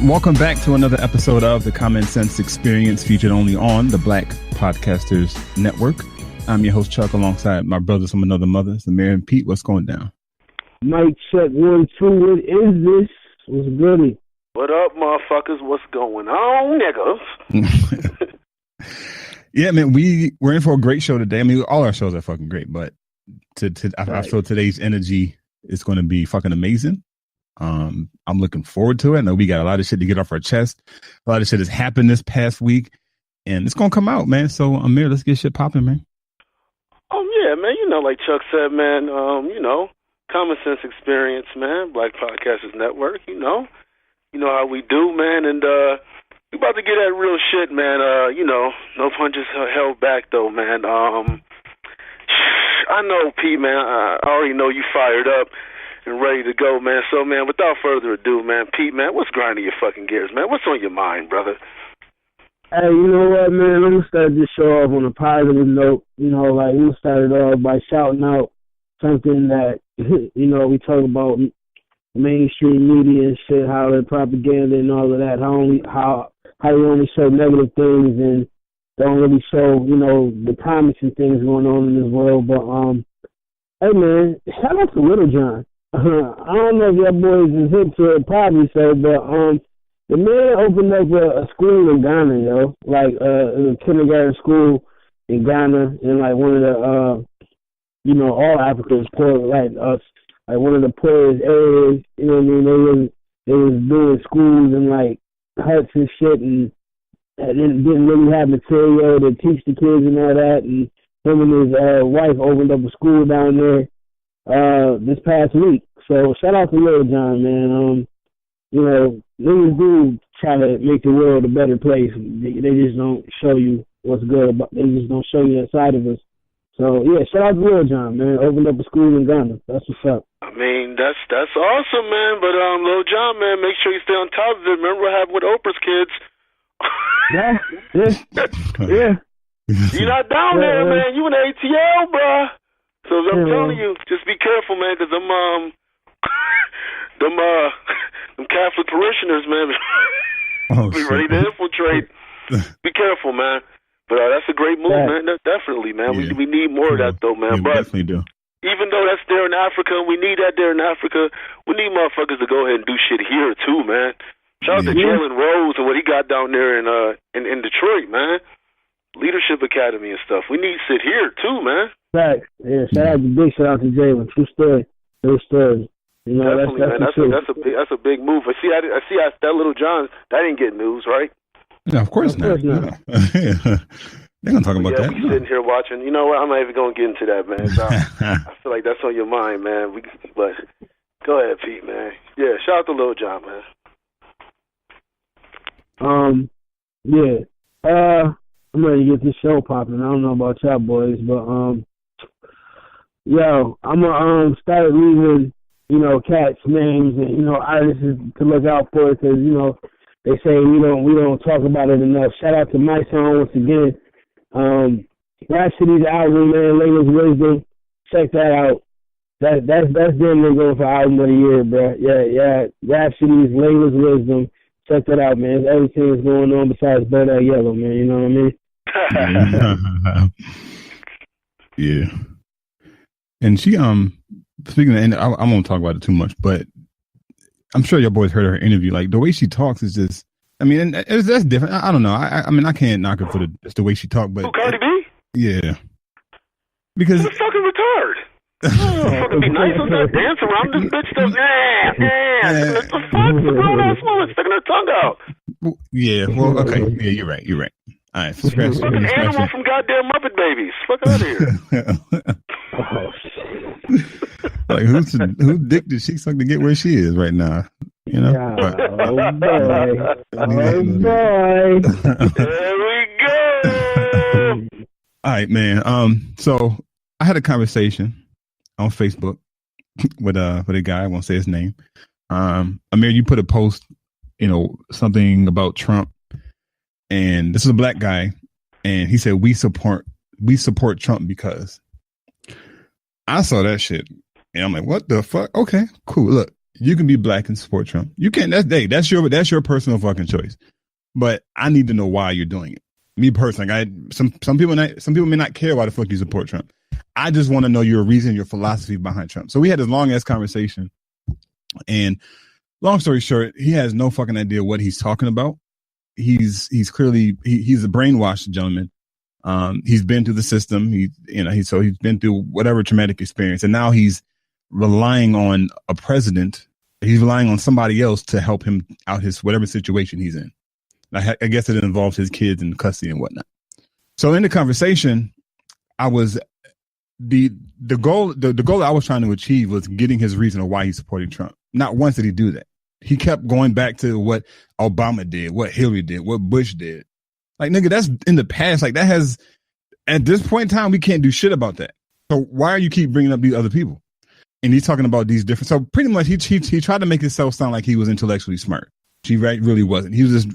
welcome back to another episode of the Common Sense Experience, featured only on the Black Podcasters Network. I'm your host, Chuck, alongside my brothers from another mother, Samir and Pete. What's going down? Mic check 1 2. What is this? What's goody? What up, motherfuckers? What's going on, niggas? Yeah, man, we're in for a great show today. I mean, all our shows are fucking great, but I feel today's energy is going to be fucking amazing. I'm looking forward to it. I know we got a lot of shit to get off our chest. A lot of shit has happened this past week, and it's gonna come out, man. So, Amir, let's get shit popping, man. Oh yeah, man. You know, like Chuck said, man. Common Sense Experience, man. Black Podcasters Network. You know how we do, man. And we about to get that real shit, man. No punches held back, though, man. I know, Pete, man. I already know you fired up and ready to go, man. So, man, without further ado, man, Pete, man, what's grinding your fucking gears, man? What's on your mind, brother? Hey, you know what, man? I'm gonna start this show off on a positive note. I'm gonna start it off by shouting out something that, we talk about mainstream media and shit, how the propaganda and all of that, how they only show negative things and don't really show, the promising things going on in this world. But, hey, man, shout out to Little John. I don't know if y'all boys is hip to it, probably so, but the man opened up a school in Ghana, a kindergarten school in Ghana, in like one of the all Africa's poor, like us, like one of the poorest areas. You know what I mean? They was doing schools and like huts and shit, and didn't really have material to teach the kids and all that. And him and his wife opened up a school down there this past week. So shout out to Lil John, man. Niggas do try to make the world a better place. They just don't show you what's good about. They just don't show you that side of us. So yeah, shout out to Lil John, man. Opened up a school in Ghana. That's what's up. I mean, that's awesome, man. But Lil John, man, make sure you stay on top of it. Remember what happened with Oprah's kids? Yeah. You're not down there, man. You in the ATL, bruh. So I'm telling you, just be careful, man, because them Catholic parishioners, man, be ready to infiltrate. Be careful, man. But that's a great move, man. Definitely, man. Yeah. We need more of that, though, man. Yeah, we definitely do. Even though that's there in Africa, we need that there in Africa. We need motherfuckers to go ahead and do shit here too, man. Shout out to Jalen Rose and what he got down there in Detroit, man. Leadership Academy and stuff. We need shit here too, man. Right. Yeah. Shout out to Jalen. True story. Definitely, man. That's a big move. I see that Little John. That didn't get news, right? No, of course not. Yeah. They're gonna talk about that. We sitting here watching. You know what? I'm not even gonna get into that, man. So I feel like that's on your mind, man. But go ahead, Pete, man. Yeah. Shout out to Lil John, man. Yeah. I'm ready to get this show popping. I don't know about y'all boys, but I'm gonna start leaving, cats names and artists to look out for, because they say we don't talk about it enough. Shout out to my song once again. Rhapsody's album, man, Layla's Wisdom. Check that out. That's them going for album of the year, bro. Yeah. Rhapsody's Layla's Wisdom. Check that out, man. Everything is going on besides Bodak Yellow, man. You know what I mean? Yeah. And she speaking of, and I won't talk about it too much, but I'm sure your boys heard her interview. Like, the way she talks is just, I mean, that's different. I don't know. I mean, I can't knock her for just the way she talked, but Cardi B? Yeah. Because she's fucking retard. Fucking be nice on that dance around this bitch stuff. What the fuck? The grown ass woman sticking her tongue out. Yeah, well, okay. Yeah, you're right. All right, scratch fucking animal from goddamn Muppet Babies. Fuck out of here. Like, whose dick did she suck to get where she is right now? You know? Oh boy. There we go. All right, man. So I had a conversation on Facebook with a guy. I won't say his name. Amir, you put a post, something about Trump, and this is a black guy, and he said we support Trump because. I saw that shit, and I'm like, what the fuck? Okay, cool. Look, You can be black and support Trump. You can't. That's your personal fucking choice. But I need to know why you're doing it. Me personally, some people may not care why the fuck you support Trump. I just want to know your reason, your philosophy behind Trump. So we had this long ass conversation, and long story short, he has no fucking idea what he's talking about. He's clearly he's a brainwashed gentleman. He's been through the system. He's been through whatever traumatic experience, and now he's relying on a president. He's relying on somebody else to help him out his whatever situation he's in. I guess it involves his kids in custody and whatnot. So in the conversation, I was the goal I was trying to achieve was getting his reason of why he's supporting Trump. Not once did he do that. He kept going back to what Obama did, what Hillary did, what Bush did. Like, nigga, that's in the past. Like, that has, at this point in time, we can't do shit about that. So why are you keep bringing up these other people? And he's talking about these different. So pretty much he tried to make himself sound like he was intellectually smart. He really wasn't. He was just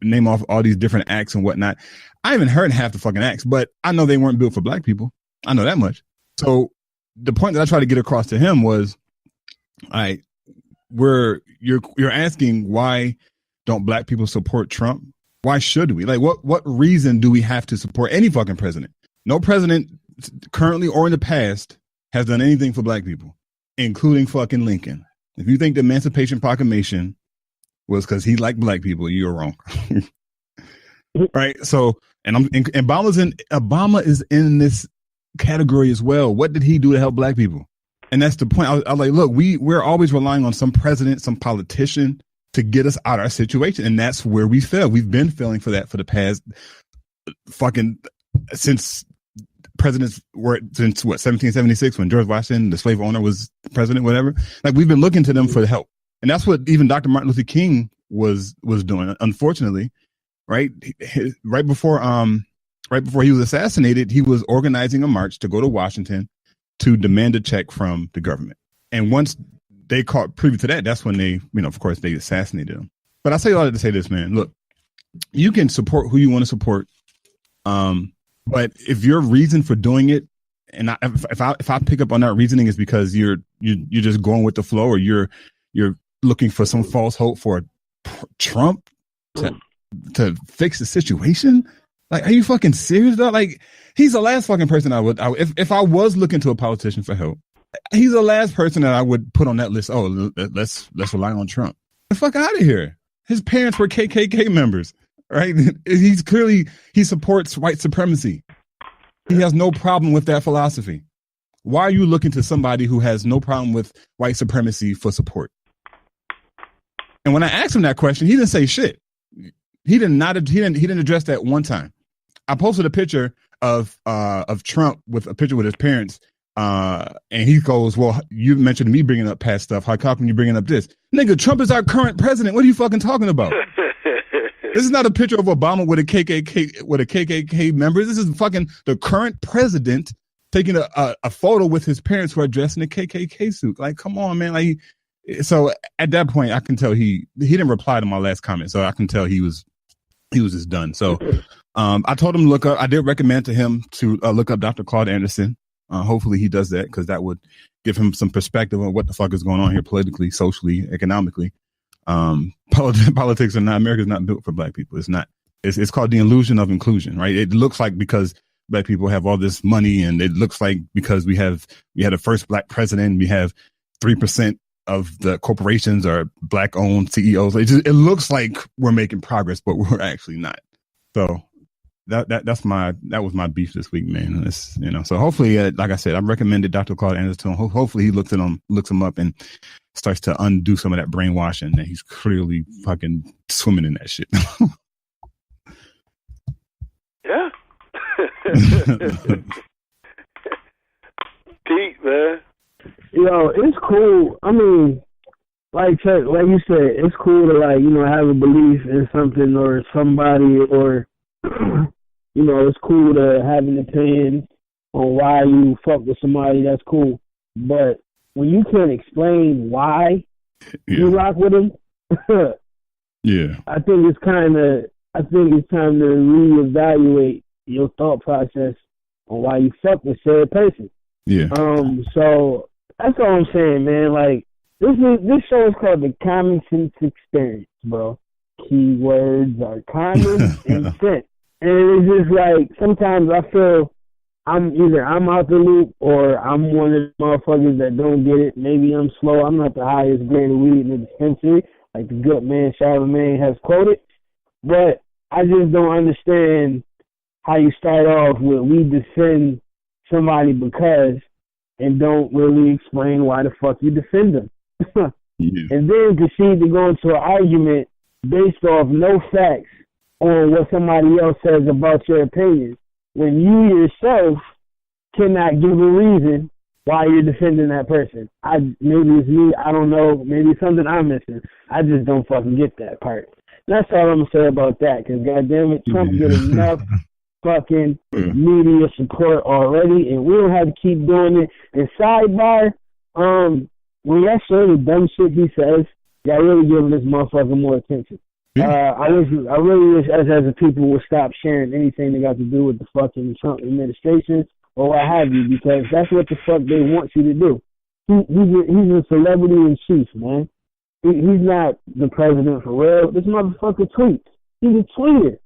name off all these different acts and whatnot. I haven't heard half the fucking acts, but I know they weren't built for black people. I know that much. So the point that I tried to get across to him was, all right, you're asking why don't black people support Trump? Why should we? Like, what reason do we have to support any fucking president? No president currently or in the past has done anything for black people, including fucking Lincoln. If you think the Emancipation Proclamation was because he liked black people, you're wrong. Right? So, and Obama is in this category as well. What did he do to help black people? And that's the point. I was like, look, we're always relying on some president, some politician to get us out of our situation. And that's where we fail. We've been failing for that for the past fucking since presidents were since 1776 when George Washington, the slave owner, was president, whatever. Like, we've been looking to them for the help. And that's what even Dr. Martin Luther King was doing. Unfortunately, right before he was assassinated, he was organizing a march to go to Washington to demand a check from the government. And once they caught privy to that, that's when they, of course, they assassinated him. But I say all that to say this, man. Look, you can support who you want to support, but if your reason for doing it, and if I pick up on that reasoning, is because you're just going with the flow, or you're looking for some false hope for Trump to fix the situation. Like, are you fucking serious though? Like, he's the last fucking person I would if I was looking to a politician for help, he's the last person that I would put on that list. Oh, let's rely on Trump. The fuck out of here. His parents were KKK members, right? He supports white supremacy. He has no problem with that philosophy. Why are you looking to somebody who has no problem with white supremacy for support? And when I asked him that question, he didn't say shit. He didn't address that one time. I posted a picture of Trump with a picture with his parents, and he goes, "Well, you mentioned me bringing up past stuff. How come you bringing up this, nigga? Trump is our current president. What are you fucking talking about? This is not a picture of Obama with a KKK member. This is fucking the current president taking a photo with his parents who are dressed in a KKK suit. Like, come on, man. Like, so at that point, I can tell he didn't reply to my last comment, so I can tell he was just done. So I told him to look up. I did recommend to him to look up Dr. Claude Anderson. Hopefully he does that, because that would give him some perspective on what the fuck is going on here politically, socially, economically. Politics are not, America's not built for black people. It's not. It's called the illusion of inclusion, right? It looks like because black people have all this money, and it looks like because we had a first black president, we have 3% of the corporations are black owned CEOs. It looks like we're making progress, but we're actually not. So that was my beef this week, man. It's, so hopefully, like I said, I recommended Dr. Claude Anderson. Hopefully he looks him up and starts to undo some of that brainwashing that he's clearly fucking swimming in that shit. Yeah. Deep, man. It's cool. I mean, like you said, it's cool to have a belief in something or somebody, or it's cool to have an opinion on why you fuck with somebody. That's cool. But when you can't explain why you rock with them, yeah, I think it's time to reevaluate your thought process on why you fuck with said person. Yeah. So that's all I'm saying, man. Like, This show is called the Common Sense Experience, bro. Keywords are common and sense. And it's just like, sometimes I feel I'm out the loop or I'm one of the motherfuckers that don't get it. Maybe I'm slow. I'm not the highest grade of weed in the dispensary, like the good man Charlamagne has quoted. But I just don't understand how you start off with we defend somebody because and don't really explain why the fuck you defend them. And then proceed to go into an argument based off no facts on what somebody else says about your opinion, when you yourself cannot give a reason why you're defending that person. Maybe it's me, I don't know, maybe it's something I'm missing. I just don't fucking get that part. That's all I'm gonna say about that, because goddamn it, Trump get enough fucking media support already, and we don't have to keep doing it. And sidebar, when y'all show the dumb shit he says, y'all really giving this motherfucker more attention. I really wish us as a people would stop sharing anything that got to do with the fucking Trump administration or what have you, because that's what the fuck they want you to do. He's a celebrity in chief, man. He's not the president for real. This motherfucker tweets. He's a tweeter.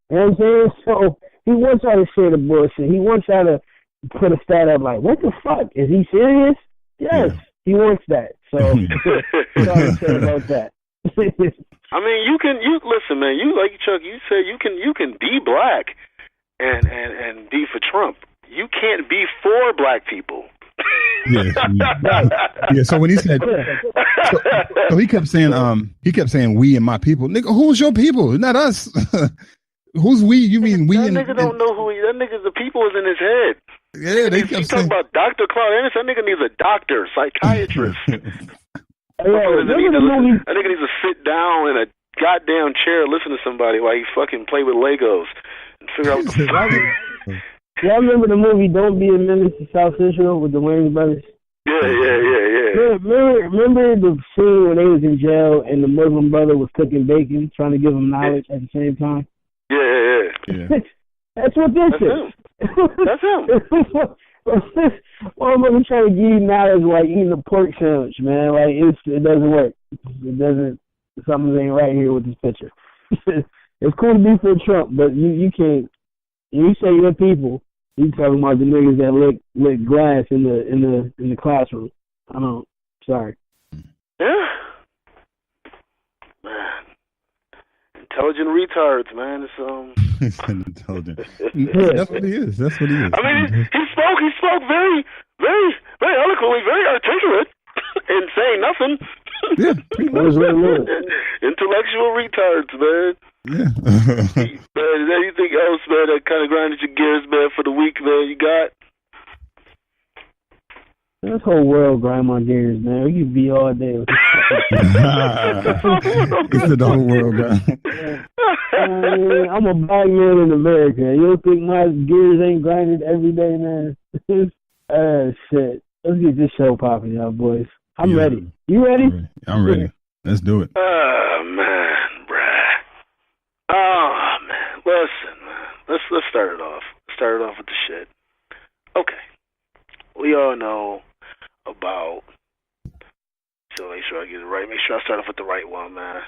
You know what I'm saying? So he wants y'all to share the bullshit. He wants y'all to put a stat up like, what the fuck? Is he serious? Yes, he wants that. So that's all I'm saying about that. I mean, you listen, man. You like Chuck. You said you can be black and be for Trump. You can't be for black people. Yeah. So when he said, so he kept saying we and my people. Nigga, who's your people? Not us. Who's we? You mean we? That nigga don't know who he. That nigga's the people is in his head. Yeah, they kept saying about Dr. Claude Anderson. That nigga needs a doctor, psychiatrist. That nigga needs to sit down in a goddamn chair, listen to somebody while he fucking play with Legos and figure out what the fuck. Y'all remember the movie Don't Be a Menace to South Central with the Wayans brothers? Yeah. Remember the scene when they was in jail and the Muslim brother was cooking bacon, trying to give them knowledge at the same time? Yeah. That's what this is. That's him. Well, I'm trying to give you knowledge like eating a pork sandwich, man. Like it doesn't work. It doesn't. Something ain't right here with this picture. It's cool to be for Trump, but you can't. You say your people. You talking about the niggas that lick glass in the classroom. I don't. Sorry. Yeah. Man. Intelligent retards, man. It's intelligent. That's what he is. I mean, he spoke very, very, very eloquently, very articulate, and saying nothing. Yeah, intellectual retards, man. Yeah. Man, is there anything else, man, that kind of grinded your gears, man, for the week, man, you got? This whole world grind my gears, man. We could be all day. He said the whole world grind. I'm a black man in America. You don't think my gears ain't grinded every day, man? Shit. Let's get this show popping, y'all boys. I'm ready. You ready? I'm ready. Let's do it. Oh, man, bruh. Oh, man. Listen, man. Let's start it off. Start it off with the shit. Okay. We all know about, so make sure I get it right. Make sure I start off with the right one, man.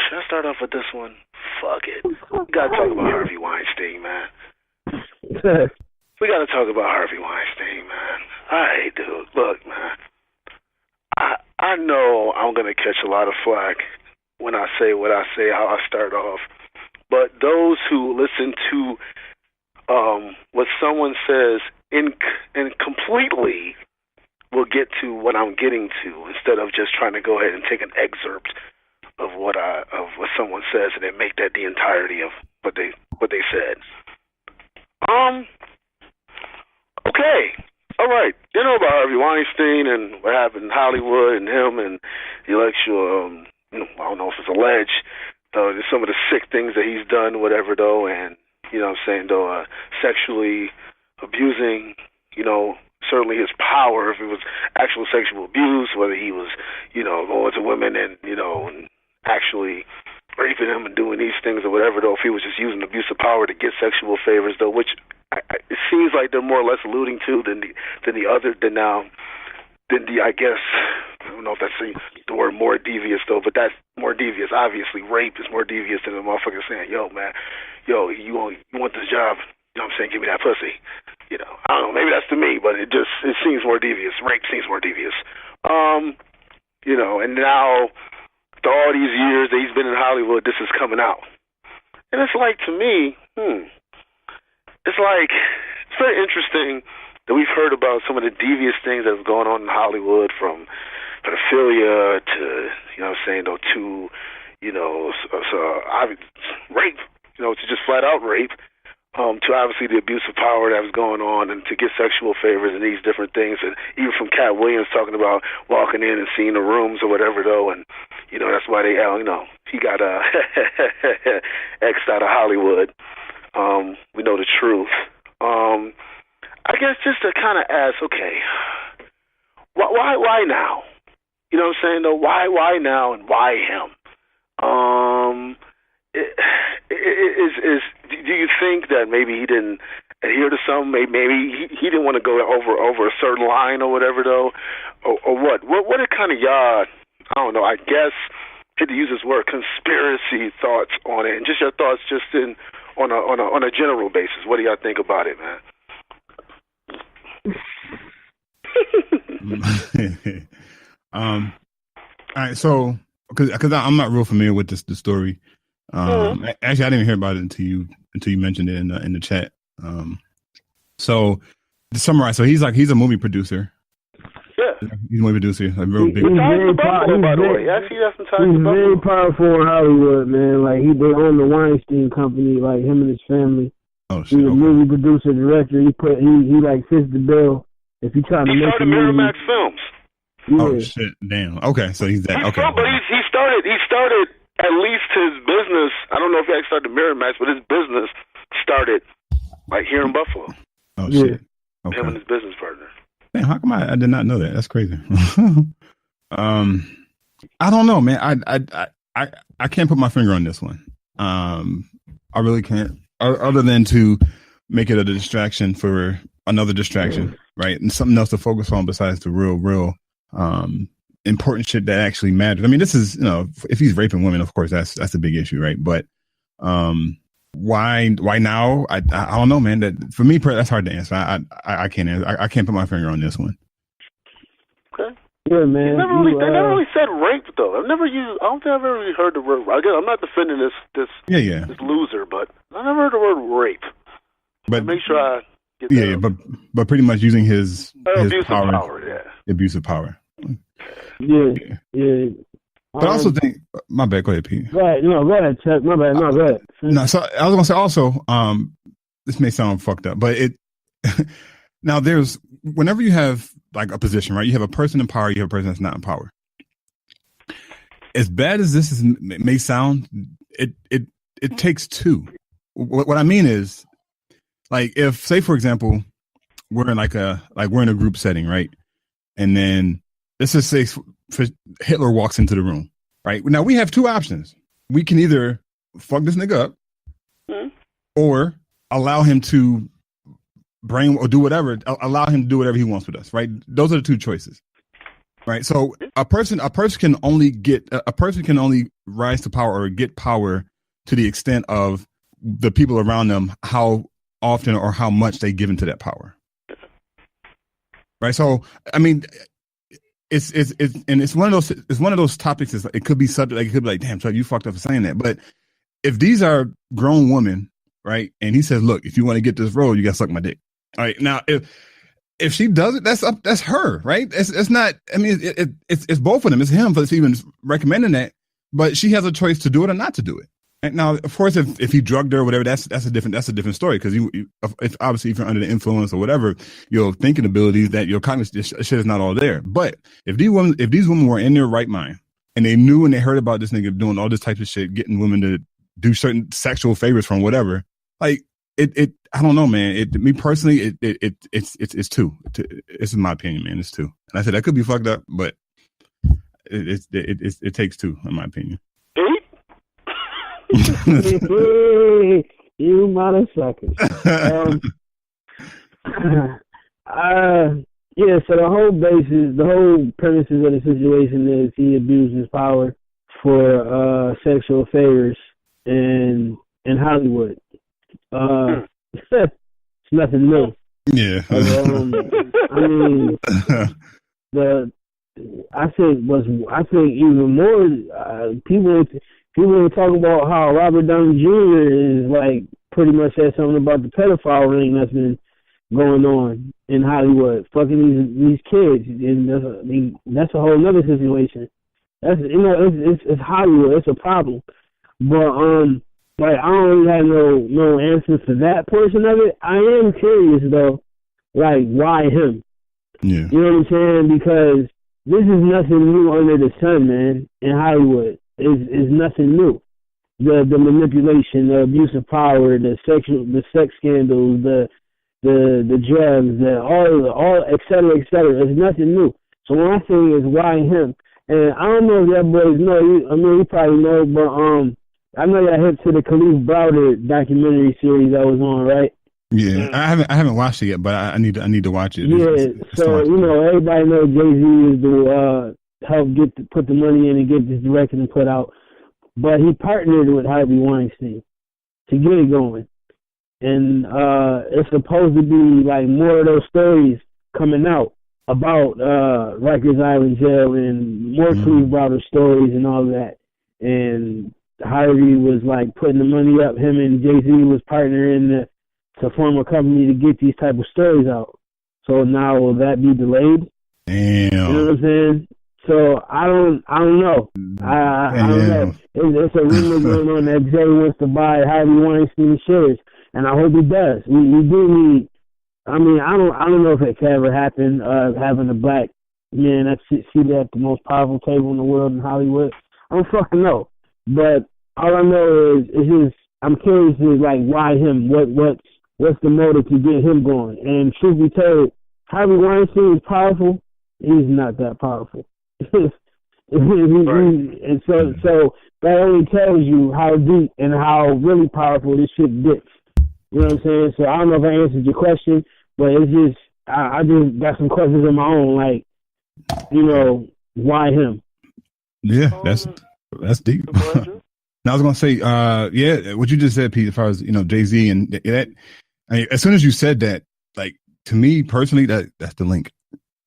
Should I start off with this one? Fuck it. We gotta talk about Harvey Weinstein, man. We gotta talk about Harvey Weinstein, man. Hey, dude, look, man. I know I'm gonna catch a lot of flack when I say what I say, how I start off. But those who listen to what someone says and completely will get to what I'm getting to instead of just trying to go ahead and take an excerpt of what someone says and then make that the entirety of what they said. Okay. All right. You know about Harvey Weinstein and what happened in Hollywood and him and the actual, I don't know if it's alleged, though, some of the sick things that he's done, whatever, though, and, you know what I'm saying, though, sexually abusing, certainly his power, if it was actual sexual abuse, whether he was, going to women and, and actually raping him and doing these things or whatever, though, if he was just using abuse of power to get sexual favors, though, which it seems like they're more or less alluding to than the I guess, don't know if that's the word more devious though, but that's more devious. Obviously, rape is more devious than a motherfucker saying, "Yo, man, you want this job? You know what I'm saying? Give me that pussy." You know, I don't know. Maybe that's to me, but it seems more devious. Rape seems more devious. You know, and now after all these years that he's been in Hollywood, this is coming out, and it's like to me, it's like it's very interesting that we've heard about some of the devious things that's going on in Hollywood, from pedophilia to, you know what I'm saying, though, to, you know, rape, you know, to just flat out rape, to obviously the abuse of power that was going on, and to get sexual favors and these different things. And even from Cat Williams talking about walking in and seeing the rooms or whatever, though, and, you know, that's why they, you know, he got X'd out of Hollywood. We know the truth. I guess just to kind of ask, okay, why now? You know what I'm saying, though? Why now, and why him? Do you think that maybe he didn't adhere to something? Maybe he didn't want to go over a certain line or whatever, though, or what? What are kind of y'all? I don't know. I guess I hate to use this word, conspiracy thoughts on it, and just your thoughts, just on a general basis. What do y'all think about it, man? All right, so because I'm not real familiar with the story. Actually, I didn't even hear about it until you mentioned it in the chat. So to summarize, so he's a movie producer. Yeah, he's a movie producer, like real big. He's very powerful in Hollywood, man. Like they own the Weinstein company, like him and his family. Oh shit! He's a movie producer, director. He like fits the bill. If you trying to make a movie. Miramax Films. Yeah. Oh shit! Damn. Okay, so he's that. Okay, but he started at least his business. I don't know if he actually started Miramax, but his business started like here in Buffalo. Oh shit! Okay. Him and his business partner. Man, how come I did not know that? That's crazy. I don't know, man. I can't put my finger on this one. I really can't. Other than to make it a distraction for another distraction, right? And something else to focus on besides the real important shit that actually matters. I mean, this is, you know, if he's raping women, of course, that's a big issue, right? But why now? I don't know, man. That for me, that's hard to answer. I can't answer. I can't put my finger on this one. Okay. Yeah, man. They never really said rape, though. I don't think I've ever really heard the word. Again, I'm not defending this loser, but I never heard the word rape. But make sure I get that. but pretty much using his abuse power, of power, abuse of power. Yeah. But I also think, my bad. Go ahead, Pete. Right, no, go ahead, Chuck. My bad. No, go ahead. No, so I was gonna say also, this may sound fucked up, but it now there's whenever you have like a position, right? You have a person in power, you have a person that's not in power. As bad as this may sound, it takes two. What I mean is, like, if say for example, we're in we're in a group setting, right? And then let's just say Hitler walks into the room, right? Now we have two options. We can either fuck this nigga up, or allow him to allow him to do whatever he wants with us, right? Those are the two choices, right? So a person can only rise to power or get power to the extent of the people around them, how often or how much they give into that power, right? So I mean, it's one of those topics. It could be subject. Like, it could be like, damn, Chuck, you fucked up for saying that. But if these are grown women, right, and he says, look, if you want to get this role, you got to suck my dick. All right, now if she does it, that's her, right? It's not. I mean, it's both of them. It's him for even recommending that, but she has a choice to do it or not to do it. And now, of course, if he drugged her or whatever, that's a different story, because if obviously if you're under the influence or whatever, your thinking abilities, that your cognitive shit is not all there. But if these women were in their right mind and they knew and they heard about this nigga doing all this type of shit, getting women to do certain sexual favors from whatever, like it I don't know, man. Me personally, it's two. It's in my opinion, man. It's two. And I said that could be fucked up, but it takes two, in my opinion. You motherfuckers. Yeah, so the whole premises of the situation is he abused his power for sexual favors in Hollywood. It's nothing new. Yeah. I mean, I think even more people were talking about how Robert Downey Jr. is like pretty much said something about the pedophile ring that's been going on in Hollywood, fucking these kids, and that's a whole other situation. That's it's Hollywood, it's a problem. But like I don't really have no answer for that portion of it. I am curious though, like why him? Yeah. You know what I'm saying? Because this is nothing new under the sun, man. In Hollywood, is nothing new. The manipulation, the abuse of power, the sex scandals, the drugs, all et cetera, et cetera. It's nothing new. So one thing is why him? And I don't know if y'all boys know. You probably know, but I know y'all hip to the Khalif Browder documentary series that was on, right? Yeah, I haven't watched it yet, but I need to watch it. It's so everybody knows Jay-Z is the help put the money in and get this directed and put out, but he partnered with Harvey Weinstein to get it going, and it's supposed to be like more of those stories coming out about Rikers Island jail and more Khalif Browder stories and all that, and Harvey was like putting the money up. Him and Jay-Z was partnering to form a company to get these type of stories out. So now will that be delayed? Damn. You know what I'm saying? So I don't know. I don't know. It's a rumor going on that Jay wants to buy Harvey Weinstein shares, and I hope he does. We do need. I mean, I don't know if it can ever happen. Having a black man that's seated at the most powerful table in the world in Hollywood. I don't fucking know. But all I know is just I'm curious is like why him? What's the motive to get him going? And truth be told, Harvey Weinstein is powerful. He's not that powerful. And so that only tells you how deep and how really powerful this shit gets. You know what I'm saying? So I don't know if I answered your question, but it's just I just got some questions of my own, like, why him? Yeah, that's deep. Now I was gonna say, what you just said, Pete, as far as Jay-Z and that. I mean, as soon as you said that, like to me personally, that's the link.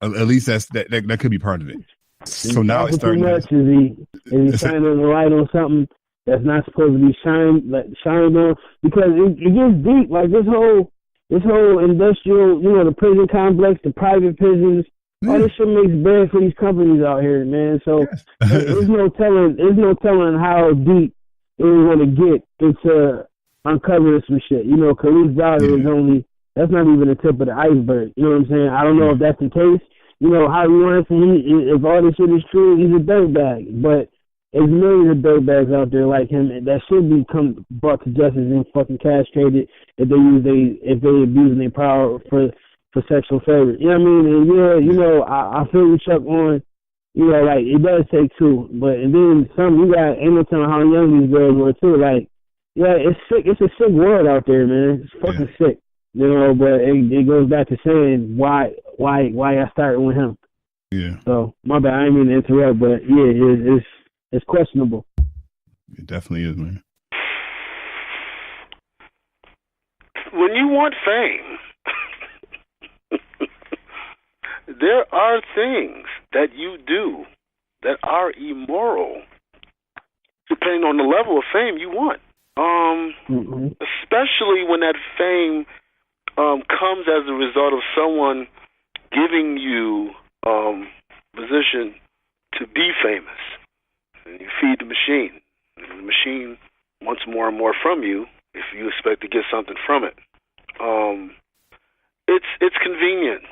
At least that could be part of it. So now it's starting. Too much. Is he shining the light on something that's not supposed to be shined on? Because it gets deep. Like this whole industrial, the prison complex, the private prisons. Yeah. All this shit makes bread for these companies out here, man. So there's no telling how deep it is going to get into uncovering some shit. Khalif Browder that's not even the tip of the iceberg. You know what I'm saying? I don't know if that's the case. Harvey Weinstein, if all this shit is true, he's a dirtbag. But there's millions of dirtbags out there like him that should be brought to justice and fucking castrated if they abusing their power for sexual favor. You know what I mean? And I feel you, Chuck, on, like it does take two. And then some, ain't no telling how young these girls were too. Like, yeah, it's sick. It's a sick world out there, man. It's fucking sick. But it goes back to saying why I started with him. Yeah. So my bad. I didn't mean to interrupt, but yeah, it's questionable. It definitely is, man. When you want fame, there are things that you do that are immoral, depending on the level of fame you want. Especially when that fame comes as a result of someone giving you position to be famous. And you feed the machine. And the machine wants more and more from you if you expect to get something from it. It's convenient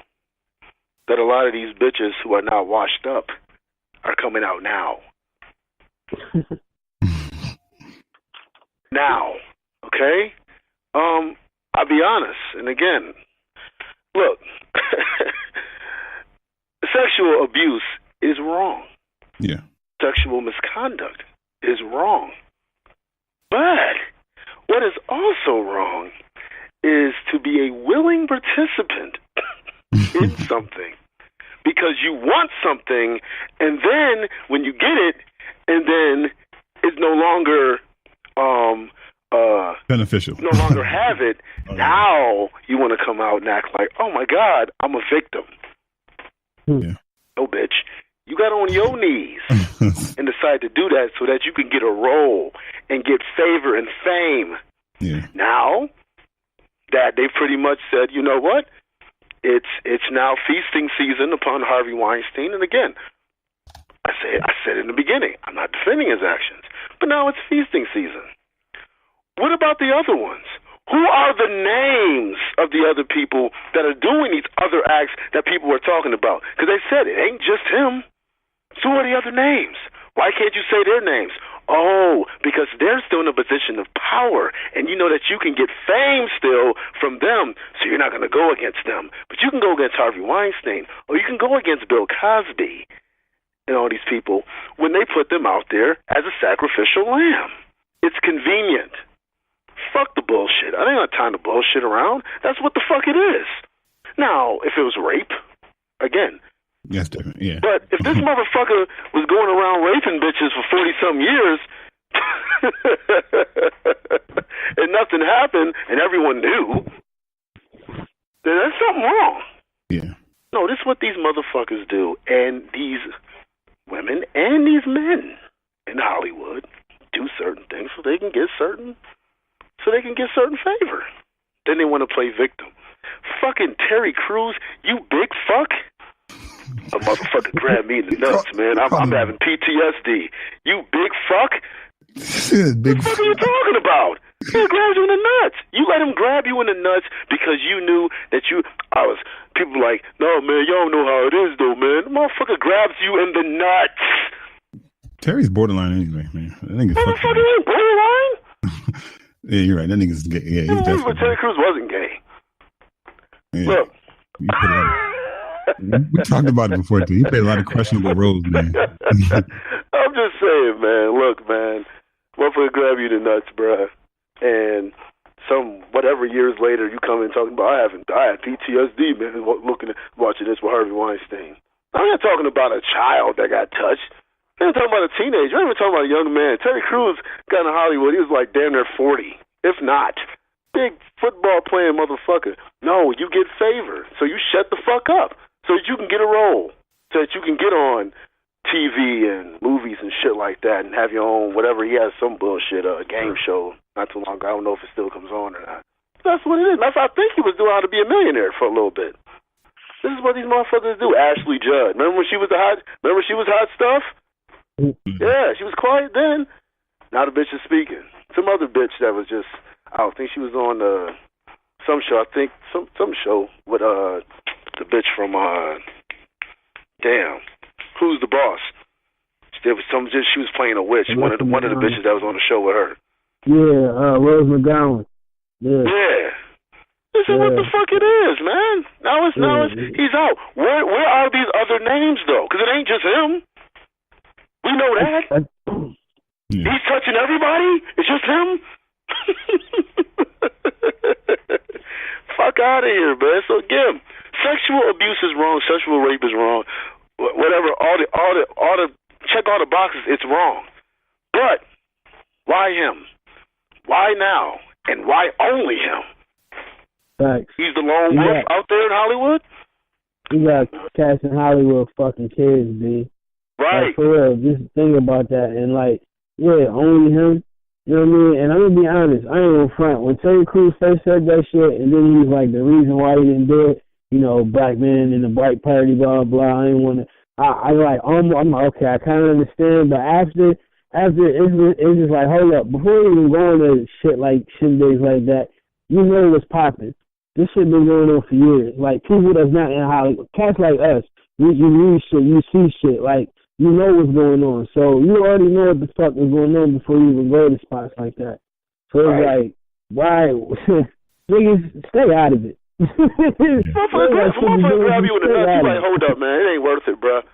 that a lot of these bitches who are not washed up are coming out now. Now, okay? I'll be honest, and again, look, sexual abuse is wrong. Yeah. Sexual misconduct is wrong. But what is also wrong is to be a willing participant in something because you want something, and then when you get it, and then it's no longer beneficial. No longer have it. Now you want to come out and act like, oh my God, I'm a victim. Yeah. No, bitch. You got on your knees and decide to do that so that you can get a role and get favor and fame. Yeah. Now that they pretty much said, you know what? It's now feasting season upon Harvey Weinstein. And again, I said in the beginning, I'm not defending his actions, but now it's feasting season. What about the other ones? Who are the names of the other people that are doing these other acts that people were talking about? Because they said it ain't just him. So who are the other names? Why can't you say their names? Oh, because they're still in a position of power, and you know that you can get fame still from them, so you're not going to go against them. But you can go against Harvey Weinstein, or you can go against Bill Cosby and all these people when they put them out there as a sacrificial lamb. It's convenient. Fuck the bullshit. I ain't got time to bullshit around. That's what the fuck it is. Now, if it was rape, again. That's different, yeah. But if this motherfucker was going around raping bitches for 40-some years and nothing happened and everyone knew, then there's something wrong. Yeah. No, this is what these motherfuckers do. And these women and these men in Hollywood do certain things so they can get certain favor. Then they want to play victim. Fucking Terry Crews, you big fuck. A motherfucker grabbed me in the nuts, man. I'm having PTSD. You big fuck. What the fuck are you talking about? He grabbed you in the nuts. You let him grab you in the nuts because you knew that people like, no, man, y'all don't know how it is, though, man. The motherfucker grabs you in the nuts. Terry's borderline anyway, man. That nigga's motherfucker ain't borderline? Yeah, you're right. That nigga's gay. Yeah, he's definitely. But Terry Crews wasn't gay. Yeah. Look. We talked about it before, too. He played a lot of questionable roles, man. I'm just saying, man. Look, man. Motherfucker grab you the nuts, bruh. And whatever years later, you come in talking about, I had PTSD, man, watching this with Harvey Weinstein. I'm not talking about a child that got touched. I'm talking about a teenager. I'm even talking about a young man. Terry Crews got in Hollywood. He was like damn near 40, if not. Big football playing motherfucker. No, you get favor. So you shut the fuck up so that you can get a role, so that you can get on TV and movies and shit like that and have your own whatever. He has some bullshit, a game show not too long ago. I don't know if it still comes on or not. That's what it is. That's what I think he was doing How to Be a Millionaire for a little bit. This is what these motherfuckers do. Ashley Judd. Remember when she was hot stuff? Yeah, she was quiet then. Now the bitch is speaking. Some other bitch that was just, I don't think she was on some show. I think some show with the bitch from Who's the Boss? There was she was playing a witch. One of the bitches that was on the show with her. Yeah, Rose McGowan. Yeah. This is what the fuck it is, man. Now it's he's out. Where are these other names though? Because it ain't just him. We know that. He's touching everybody. It's just him. Fuck out of here, man. So again, sexual abuse is wrong. Sexual rape is wrong. Whatever. All the check all the boxes. It's wrong. But why him? Why now? And why only him? Thanks. He's the lone wolf out there in Hollywood. You got cats in Hollywood fucking kids, B. Right. Like, for real, just think about that. And only him. You know what I mean? And I'm gonna be honest, I ain't gonna front. When Terry Crews first said that shit, and then he was like, the reason why he didn't do it, black man in the bright party, blah blah. I didn't want to. I'm like, okay, I kind of understand. But after it's just like, hold up, before you even go into shit like shindigs like that, you know what's popping. This shit been going on for years. Like people that's not in Hollywood, cats like us, you read shit, you see shit, like. You know what's going on. So you already know what the fuck is going on before you even go to spots like that. So it's like, why? Niggas, stay out of it. Motherfucker grab you in the nuts. You like, hold up, man. It ain't worth it, bro.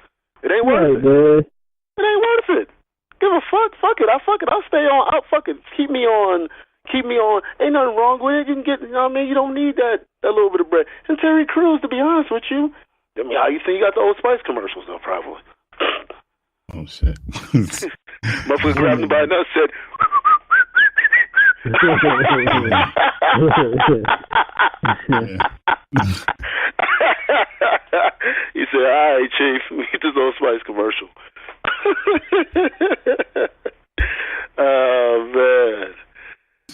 It ain't worth it. Man. It ain't worth it. Give a fuck. Fuck it. I'll stay on. I'll fucking keep me on. Ain't nothing wrong with it. You can get, you know what I mean? You don't need that little bit of bread. And Terry Crews, to be honest with you, I mean, how you think you got the Old Spice commercials, though, probably. Oh, shit. Motherfucker grabbed him by the nose and said, he said, all right, Chief, get this Old Spice commercial. Oh, man.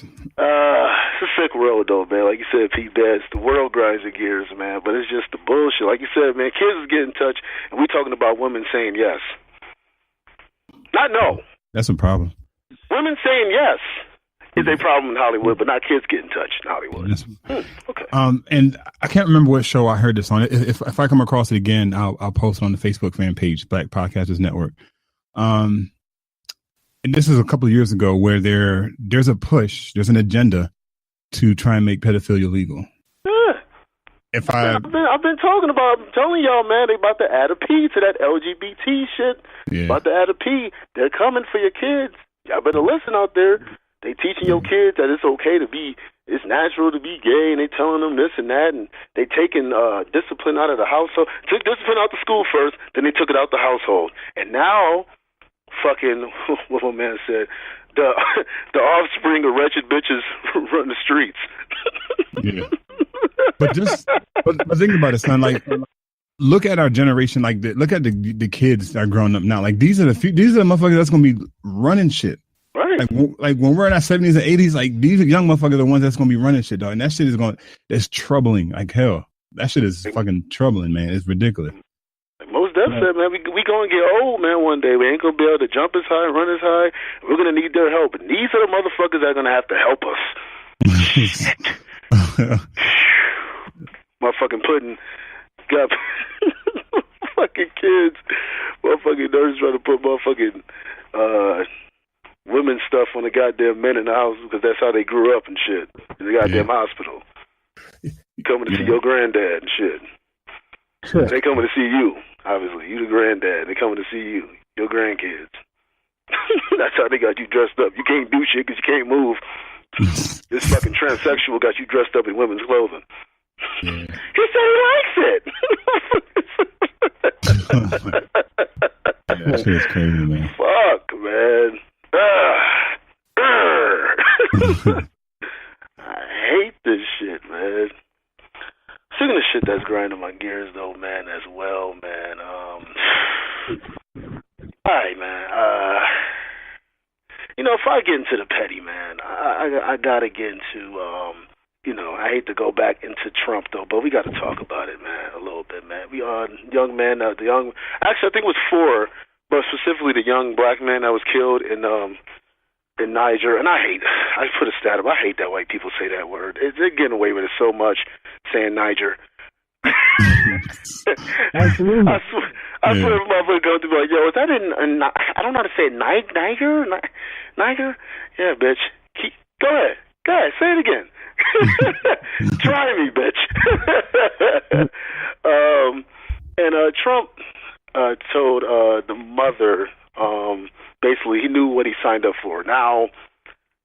It's a sick world, though, man. Like you said, Pete Betts, the world grinds your gears, man. But it's just the bullshit. Like you said, man, kids is getting in touch, and we talking about women saying yes. Not no. That's a problem. Women saying yes is a problem in Hollywood, but not kids getting in touch in Hollywood. Okay. And I can't remember what show I heard this on. If I come across it again, I'll post it on the Facebook fan page, Black Podcasters Network. And this is a couple of years ago where there's an agenda to try and make pedophilia legal. Yeah. I've been telling y'all, man, they about to add a P to that LGBT shit. Yeah. About to add a P. They're coming for your kids. Y'all better listen out there. They teaching your kids that it's okay to be, it's natural to be gay, and they telling them this and that, and they taking discipline out of the household. Took discipline out the school first, then they took it out the household. And now, fucking, what my man said, the offspring of wretched bitches run the streets. Yeah. But think about it, son. Like, look at our generation. Like, look at the kids that are growing up now. Like, these are the motherfuckers that's gonna be running shit. Right. Like when we're in our 70s and 80s, like these young motherfuckers are the ones that's gonna be running shit, dog. And that shit it's troubling like hell. That shit is fucking troubling, man. It's ridiculous. Most definitely, man. We gonna get old, man. One day we ain't gonna be able to jump as high, run as high. We're gonna need their help, and these are the motherfuckers that are gonna have to help us. Motherfucking pudding got fucking kids, motherfucking nurses trying to put motherfucking women's stuff on the goddamn men in the house because that's how they grew up and shit in the goddamn hospital. Coming to see your granddad and shit. They coming to see you, obviously. You the granddad. They coming to see you, your grandkids. That's how they got you dressed up. You can't do shit because you can't move. This fucking transsexual got you dressed up in women's clothing. Yeah. He said he likes it. Yeah, that shit is crazy, man. Fuck, man. I hate this shit, man. Speaking of shit that's grinding my gears, though, man, as well, man. All right, man. If I get into the petty, man, I gotta get into, I hate to go back into Trump, though, but we got to talk about it, man, a little bit, man. We are young man, actually, I think it was 4, but specifically the young black man that was killed in Niger. And I put a stat up. I hate that white people say that word. They're getting away with it so much, saying Niger. Absolutely. I swear, if motherfucker go to be like, yo, is that I don't know how to say it, Niger? Niger? Yeah, bitch. Go ahead, say it again. Try me, bitch. And Trump told the mother, basically, he knew what he signed up for. Now,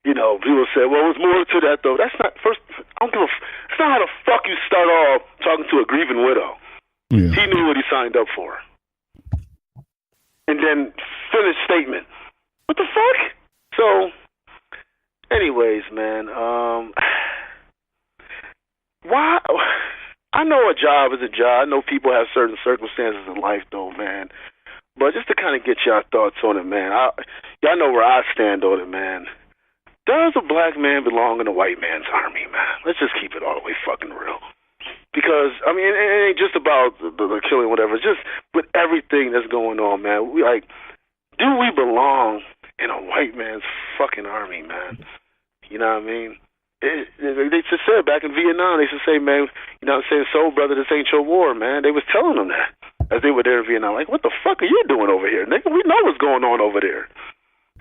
people say, well, there's more to that, though. That's not, first, I don't give that's not how the fuck you start off talking to a grieving widow. Yeah. He knew what he signed up for. And then finished statement. What the fuck? So, anyways, man, why? I know a job is a job. I know people have certain circumstances in life, though, man. But just to kind of get y'all thoughts on it, man, y'all know where I stand on it, man. Does a black man belong in a white man's army, man? Let's just keep it all the way fucking real. Because, I mean, it ain't just about the killing, whatever. It's just with everything that's going on, man. Do we belong in a white man's fucking army, man? You know what I mean? They just said back in Vietnam, they just say, man, you know what I'm saying, soul brother, this ain't your war, man. They was telling them that as they were there in Vietnam. Like, what the fuck are you doing over here, nigga? We know what's going on over there.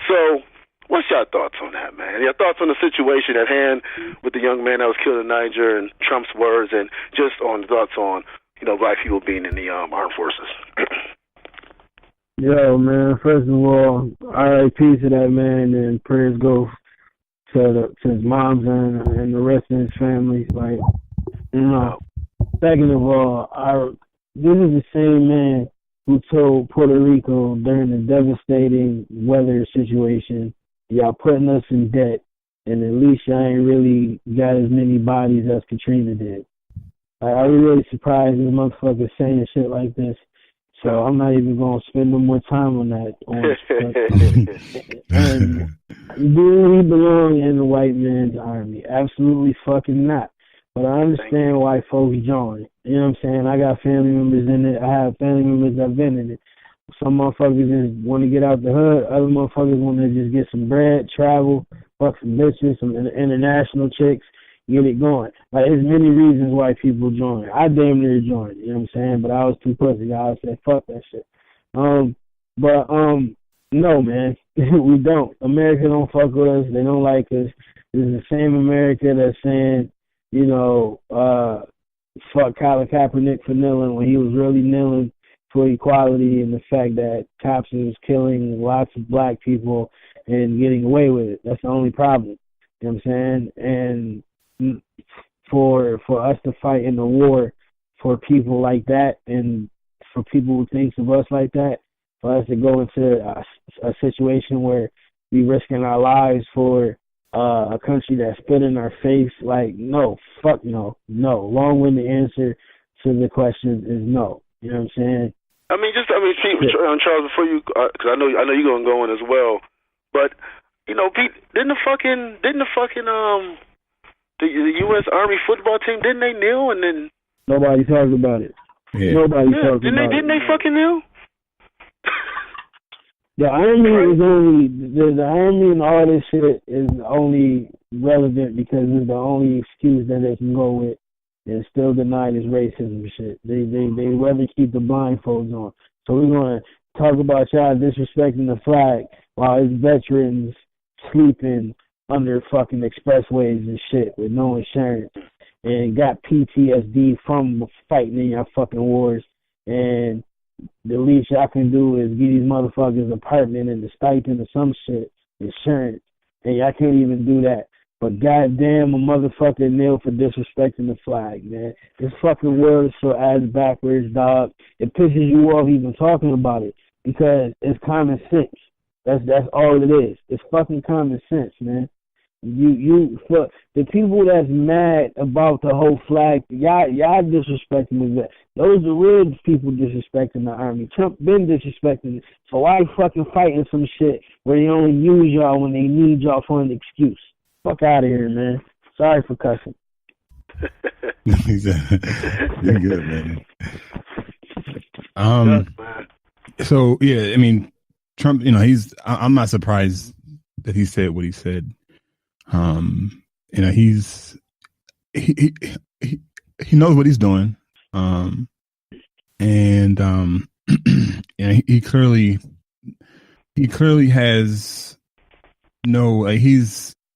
So, what's your thoughts on that, man? Your thoughts on the situation at hand with the young man that was killed in Niger and Trump's words, and just on thoughts on, black people being in the armed forces? Yo, man, first of all, RIP to that man, and prayers go to his moms and the rest of his family. Second of all, this is the same man who told Puerto Rico during the devastating weather situation, y'all putting us in debt, and at least y'all ain't really got as many bodies as Katrina did. I was really surprised this motherfucker saying shit like this. So I'm not even going to spend no more time on that. And do we belong in the white man's army? Absolutely fucking not. But I understand why folks join. You know what I'm saying? I got family members in it. I have family members that have been in it. Some motherfuckers just want to get out the hood. Other motherfuckers want to just get some bread, travel, fuck some bitches, some international chicks, get it going. Like, there's many reasons why people join. I damn near joined, you know what I'm saying? But I was too pussy. I said, fuck that shit. No, man. We don't. America don't fuck with us. They don't like us. This is the same America that's saying, you know, fuck Colin Kaepernick for kneeling when he was really kneeling for equality and the fact that cops is killing lots of black people and getting away with it. That's the only problem. You know what I'm saying? And for us to fight in the war for people like that and for people who think of us like that, for us to go into a situation where we risking our lives for a country that spit in our face, like, no, fuck no, no. Long-winded answer to the question is no. You know what I'm saying? Charles, before you, because I know you're gonna go in as well, but you know, Pete, didn't the U.S. Army football team, didn't they kneel and then nobody talked about it? Yeah. Nobody talked about it. Didn't they fucking kneel? The Army is only the Army and all this shit is only relevant because it's the only excuse that they can go with and still deny this racism shit. They rather keep the blindfolds on. So we're gonna talk about y'all disrespecting the flag while it's veterans sleeping under fucking expressways and shit with no insurance and got PTSD from fighting in your fucking wars, and the least y'all can do is give these motherfuckers an apartment and the stipend or some shit, insurance, and y'all can't even do that. But goddamn, a motherfucker kneel for disrespecting the flag, man. This fucking world is so ass backwards, dog. It pisses you off even talking about it because it's common sense. That's all it is. It's fucking common sense, man. You for the people that's mad about the whole flag, y'all disrespecting the those are real people disrespecting the Army. Trump been disrespecting it. So why fucking fighting some shit where they only use y'all when they need y'all for an excuse? Fuck out of here, man. Sorry for cussing. You're good, man. So yeah, I mean, Trump. You know, I'm not surprised that he said what he said. You know, he knows what he's doing. And you know, he clearly has no.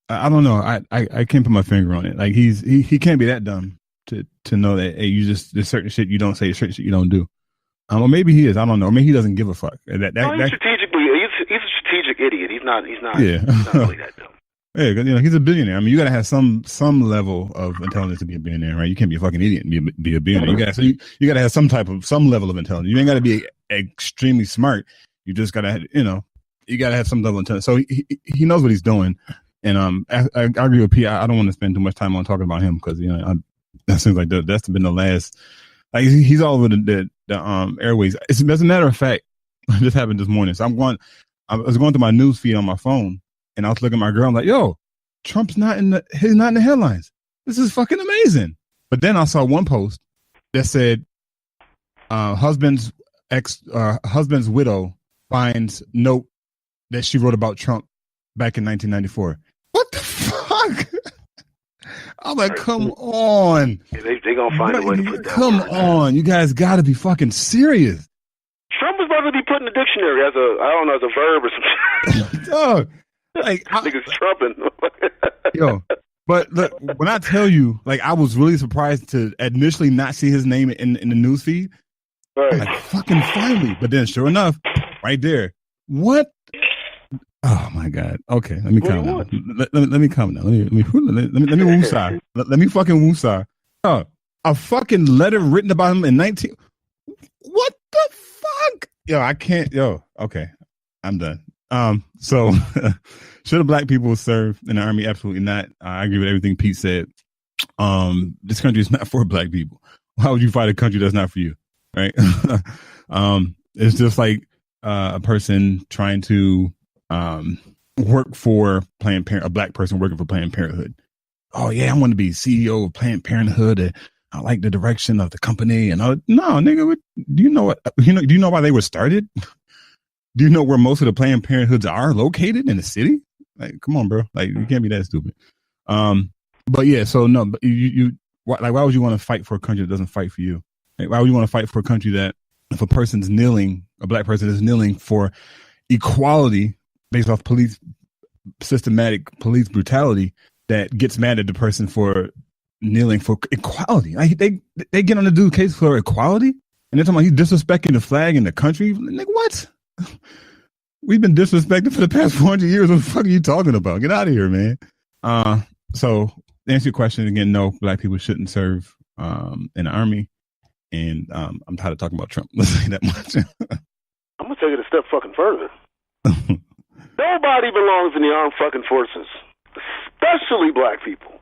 I don't know. I can't put my finger on it. Like he can't be that dumb to know that, hey, there's certain shit you don't say, certain shit you don't do. Or maybe he is. I don't know. Or maybe he doesn't give a fuck. He's a strategic idiot. He's not. Yeah. He's not really that dumb. Yeah, because you know he's a billionaire. I mean, you gotta have some level of intelligence to be a billionaire, right? You can't be a fucking idiot and be a billionaire. You gotta have some level of intelligence. You ain't gotta be extremely smart. You just gotta, you gotta have some level of intelligence. So he knows what he's doing, and I agree with P. I don't want to spend too much time on talking about him because that seems like that's been the last. Like he's all over the airways. As a matter of fact, this happened this morning. So I was going through my news feed on my phone. And I was looking at my girl. I'm like, yo, Trump's not in the headlines. This is fucking amazing. But then I saw one post that said, husband's widow finds note that she wrote about Trump back in 1994. What the fuck? I'm like, come on. Yeah, they gonna find a way to put that. Come on, you guys got to be fucking serious. Trump is about to be put in the dictionary as a verb or something. Dog. Like niggas trumping. Yo, but look, when I tell you, like, I was really surprised to initially not see his name in the news feed. Right. Like, fucking finally. But then, sure enough, right there. What? Oh my God. Okay, let me calm down. Let me calm down. Let me woosah. Let me fucking woosah. A fucking letter written about him in 19. Yo, I can't. Yo, okay, I'm done. So should black people serve in the army? Absolutely not. I agree with everything Pete said. This country is not for black people. Why would you fight a country that's not for you? Right? It's just like a person trying to work for Planned Parenthood, a black person working for Planned Parenthood. Oh yeah, I want to be CEO of Planned Parenthood. And I like the direction of the company. And no, nigga, do you know what? Do you know why they were started? Do you know where most of the Planned Parenthoods are located in the city? Like, come on, bro. Like, you can't be that stupid. But yeah, so no, but why would you want to fight for a country that doesn't fight for you? Like, why would you want to fight for a country that if a person's kneeling, a black person is kneeling for equality based off systematic police brutality, that gets mad at the person for kneeling for equality? Like, they get on the dude's case for equality, and they're talking about he's disrespecting the flag and the country. Like, what? We've been disrespected for the past 400 years. What the fuck are you talking about? Get out of here, man. So to answer your question again, no, black people shouldn't serve in the army. And I'm tired of talking about Trump. Let's say that much. I'm going to take it a step fucking further. Nobody belongs in the armed fucking forces, especially black people.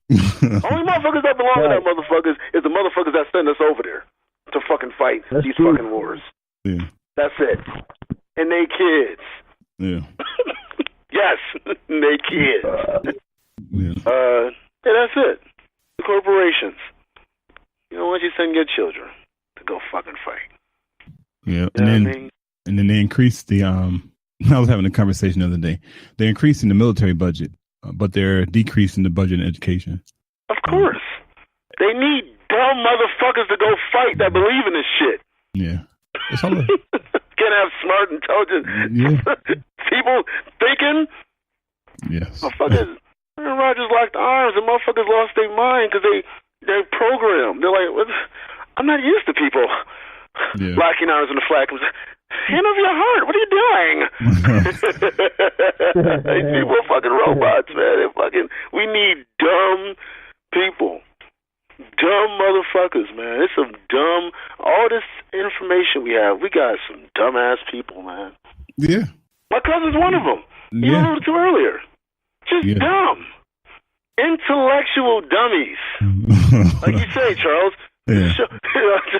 Only motherfuckers that belong in that motherfuckers is the motherfuckers that send us over there to fucking fight these fucking wars. Yeah. That's it. And they kids. Yeah. Yes, they kids. Yeah. That's it. The corporations. You know, once you send your children to go fucking fight. Yeah. You know what I mean? And then they increased the I was having a conversation the other day. They're increasing the military budget, but they're decreasing the budget in education. Of course. They need dumb motherfuckers to go fight that believe in this shit. Yeah. It's all Can't have smart, intelligent people thinking. Yes. Motherfuckers, Aaron Rodgers locked arms and motherfuckers lost their mind because they're programmed. They're like, I'm not used to people locking arms in the flag. Hand over your heart. What are you doing? People are fucking robots, man. We need dumb people. Dumb motherfuckers, man. It's some dumb, all this information we have, we got some dumbass people, man. Yeah. My cousin's one of them. You alluded to earlier. Just dumb. Intellectual dummies. Like you say, Charles. Yeah.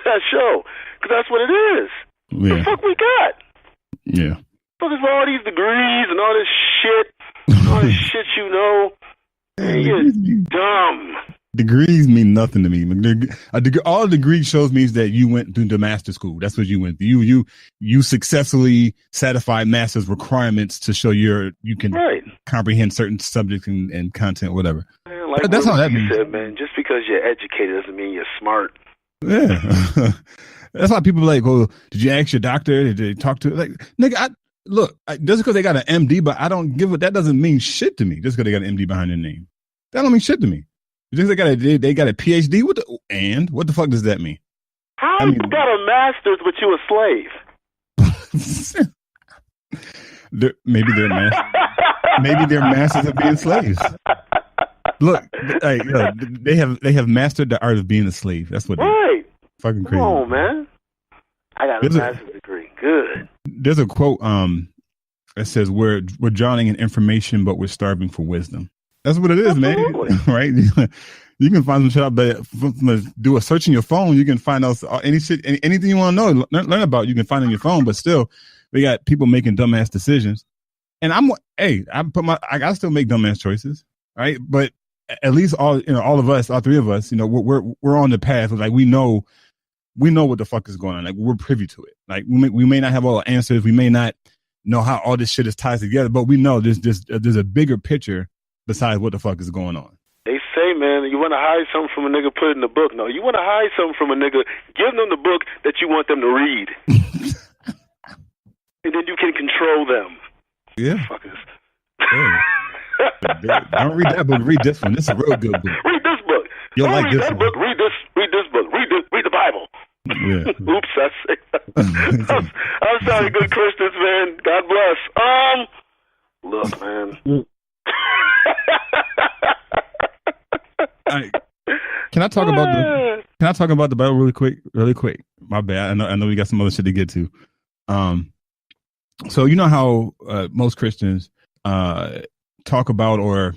That show. Because that's what it is. Yeah. The fuck we got? Yeah. Fuckers with all these degrees and all this shit. All this shit you know. Man, you're dumb. Degrees mean nothing to me. All a degree shows me is that you went through the master school. That's what you went through. You successfully satisfied master's requirements to show you can comprehend certain subjects and content, whatever. Man, like that's all that means. Said, man, just because you're educated doesn't mean you're smart. Yeah. That's why people are like, well, did you ask your doctor? Did they talk to like nigga? Just because they got an MD, but I don't give it. That doesn't mean shit to me. Just because they got an MD behind their name, that don't mean shit to me. Just they got a PhD. What the fuck does that mean? How you got a master's but you a slave? Maybe they're masters of being slaves. Look, they have mastered the art of being a slave. That's what. Right. Fucking crazy. Come on, man. I got a master's degree. Good. There's a quote that says we're drowning in information, but we're starving for wisdom. That's what it is, Absolutely. Man. Right? You can find some shit out there. Do a search in your phone. You can find out anything you want to know, learn about. You can find on your phone. But still, we got people making dumbass decisions. And I still make dumbass choices, right? But at least all of us, all three of us, we're on the path. Like we know what the fuck is going on. Like we're privy to it. Like we may not have all the answers. We may not know how all this shit is tied together, but we know there's a bigger picture besides what the fuck is going on. They say, man, you want to hide something from a nigga, put it in the book. No, you want to hide something from a nigga, give them the book that you want them to read. And then you can control them. Yeah. Fuckers. Don't read that book. Read this one. This is a real good book. Read this book. You'll like read this that one. book. Read this book. Read the Bible. Yeah. Oops, I'm sorry, good Christians, man. God bless. Look, man. Can I talk about the Bible really quick? My bad. I know we got some other shit to get to. So you know how most Christians talk about or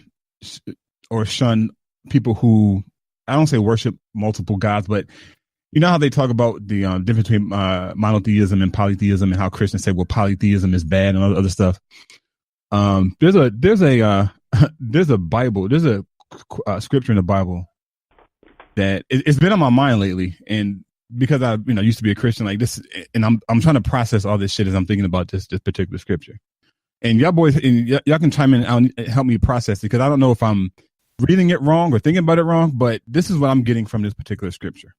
shun people who, I don't say worship multiple gods, but you know how they talk about the difference between monotheism and polytheism, and how Christians say, well, polytheism is bad and other stuff. There's a Bible, there's a scripture in the Bible that it's been on my mind lately, and because I used to be a Christian like this, and I'm trying to process all this shit as I'm thinking about this particular scripture. And y'all boys, and y'all can chime in and help me process it, because I don't know if I'm reading it wrong or thinking about it wrong, but this is what I'm getting from this particular scripture.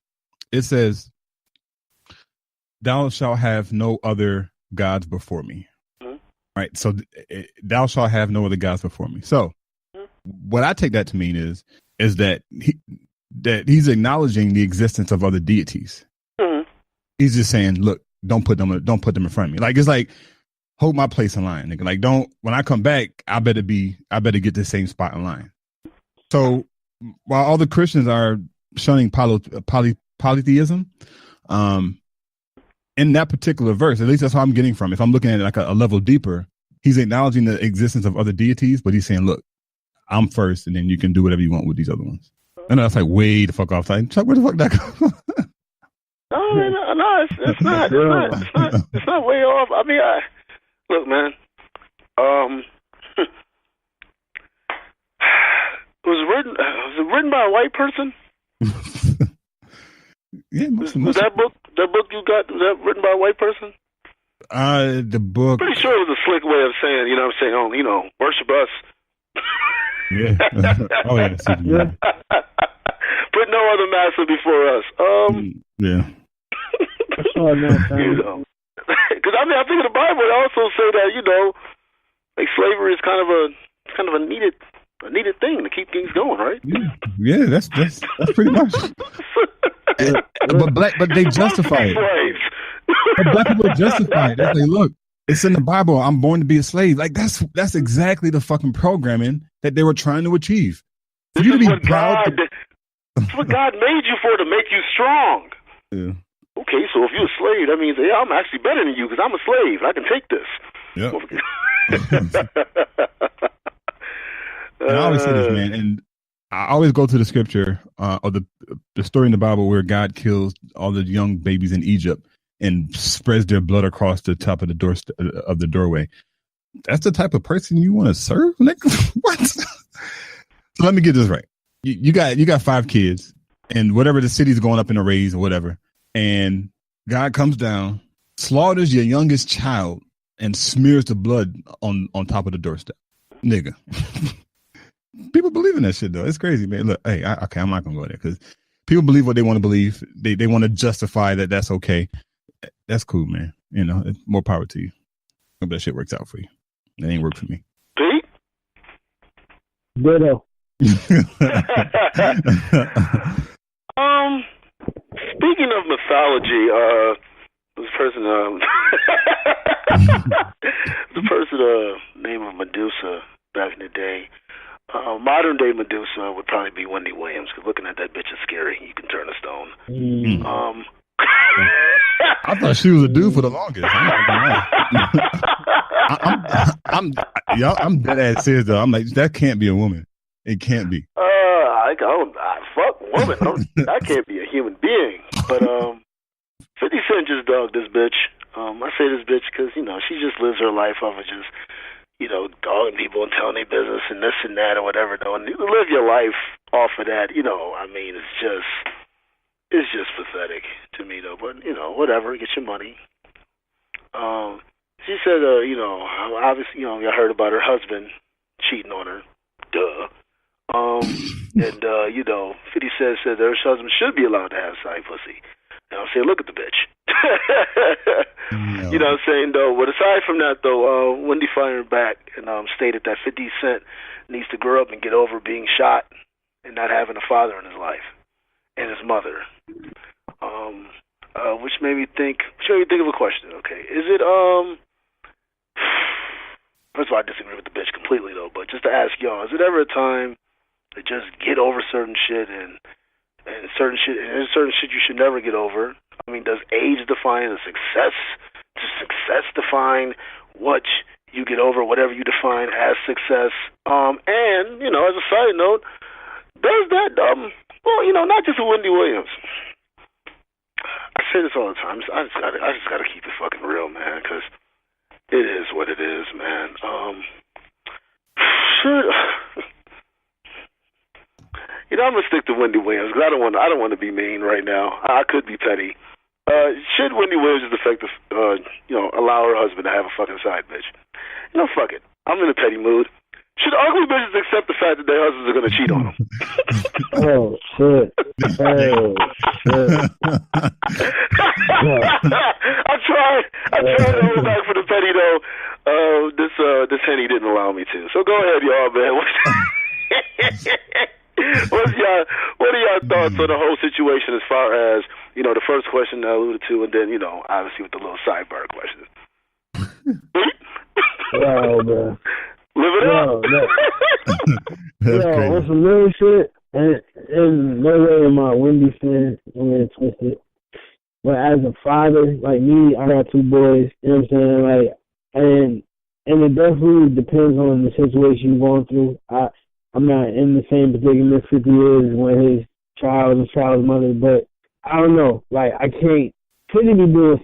It says, "Thou shalt have no other gods before me." Mm-hmm. Right. So thou shalt have no other gods before me. So what I take that to mean is that he's acknowledging the existence of other deities. Mm-hmm. He's just saying, look, don't put them in front of me. Like, it's like, hold my place in line, nigga. Like, when I come back, I better get the same spot in line. So while all the Christians are shunning polytheism, in that particular verse, at least that's how I'm getting from. If I'm looking at it like a level deeper, he's acknowledging the existence of other deities, but he's saying, look, I'm first, and then you can do whatever you want with these other ones. I know that's like way the fuck off. Like, Chuck, where the fuck that go? No, it's not. It's not way off. I mean, look, man. Was it written by a white person? Yeah, was that book you got? Was that written by a white person? The book. Pretty sure it was a slick way of saying, worship us. Yeah. Oh yeah. Put no other master before us. Yeah. Because I think in the Bible they also say that like slavery is kind of a needed thing to keep things going, right? Yeah. That's pretty much. But they justify it. But black people justify it. They say, look, it's in the Bible. I'm born to be a slave. Like that's exactly the fucking programming that they were trying to achieve. For you to be proud. That's what God made you for, to make you strong. Yeah. Okay, so if you're a slave, that means, I'm actually better than you because I'm a slave. I can take this. Yep. And I always say this, man, and I always go to the scripture or the story in the Bible where God kills all the young babies in Egypt and spreads their blood across the top of the doorway. That's the type of person you want to serve? What? So let me get this right. You got 5 kids, and whatever, the city's going up in a raise or whatever, and God comes down, slaughters your youngest child, and smears the blood on top of the doorstep. Nigga. People believe in that shit, though. It's crazy, man. Look, hey, I'm not gonna go there because people believe what they want to believe. They want to justify that that's okay. That's cool, man. More power to you. Hope that shit works out for you. It ain't work for me. Pete? Ditto. Speaking of mythology, this person, name of Medusa back in the day. Modern day Medusa would probably be Wendy Williams, because looking at that bitch is scary. You can turn a stone. I thought she was a dude for the longest. I'm dead ass serious though. I'm like, that can't be a woman. It can't be. Fuck woman. That can't be a human being. But 50 Cent just dogged this bitch. I say this bitch because she just lives her life off of just dogging people and telling their business and this and that or whatever. Though, and you live your life off of that. I mean, it's just pathetic to me though. But whatever, get your money. She said, obviously, you heard about her husband cheating on her. Duh. And 50 Cent said that her husband should be allowed to have side pussy. And I'm saying, look at the bitch. No. You know what I'm saying, though? But aside from that, though, Wendy fired back and stated that 50 Cent needs to grow up and get over being shot and not having a father in his life and his mother. Which made me think of a question. Okay, is it first of all, I disagree with the bitch completely though, but just to ask y'all, is it ever a time to just get over certain shit and certain shit you should never get over? I mean, does age define the success? Does success define what you get over, whatever you define as success? And, you know, as a side note, does that, well, you know, not just with Wendy Williams. I say this all the time. I just gotta keep it fucking real, man, because it is what it is, man. You know, I'm gonna stick to Wendy Williams because I don't want to be mean right now. I could be petty. Should Wendy Williams allow her husband to have a fucking side bitch? You know, fuck it. I'm in a petty mood. Should ugly bitches accept the fact that their husbands are gonna cheat on them? Oh shit! Oh shit! I tried to hold back for the petty though. This Henny didn't allow me to. So go ahead, y'all, man. What are y'all thoughts on the whole situation as far as, you know, the first question I alluded to, and then, you know, obviously with the little sidebar question. Wow, man. Live it up. That's crazy. On some real shit, and no way am I a Wendy fan. I'm gonna twist it. But as a father, like me, I got 2 boys. You know what I'm saying? Like, and it definitely depends on the situation you're going through. I'm not in the same predicament 50 years when his child's mother, but I don't know. Like, I can't. Pretty be doing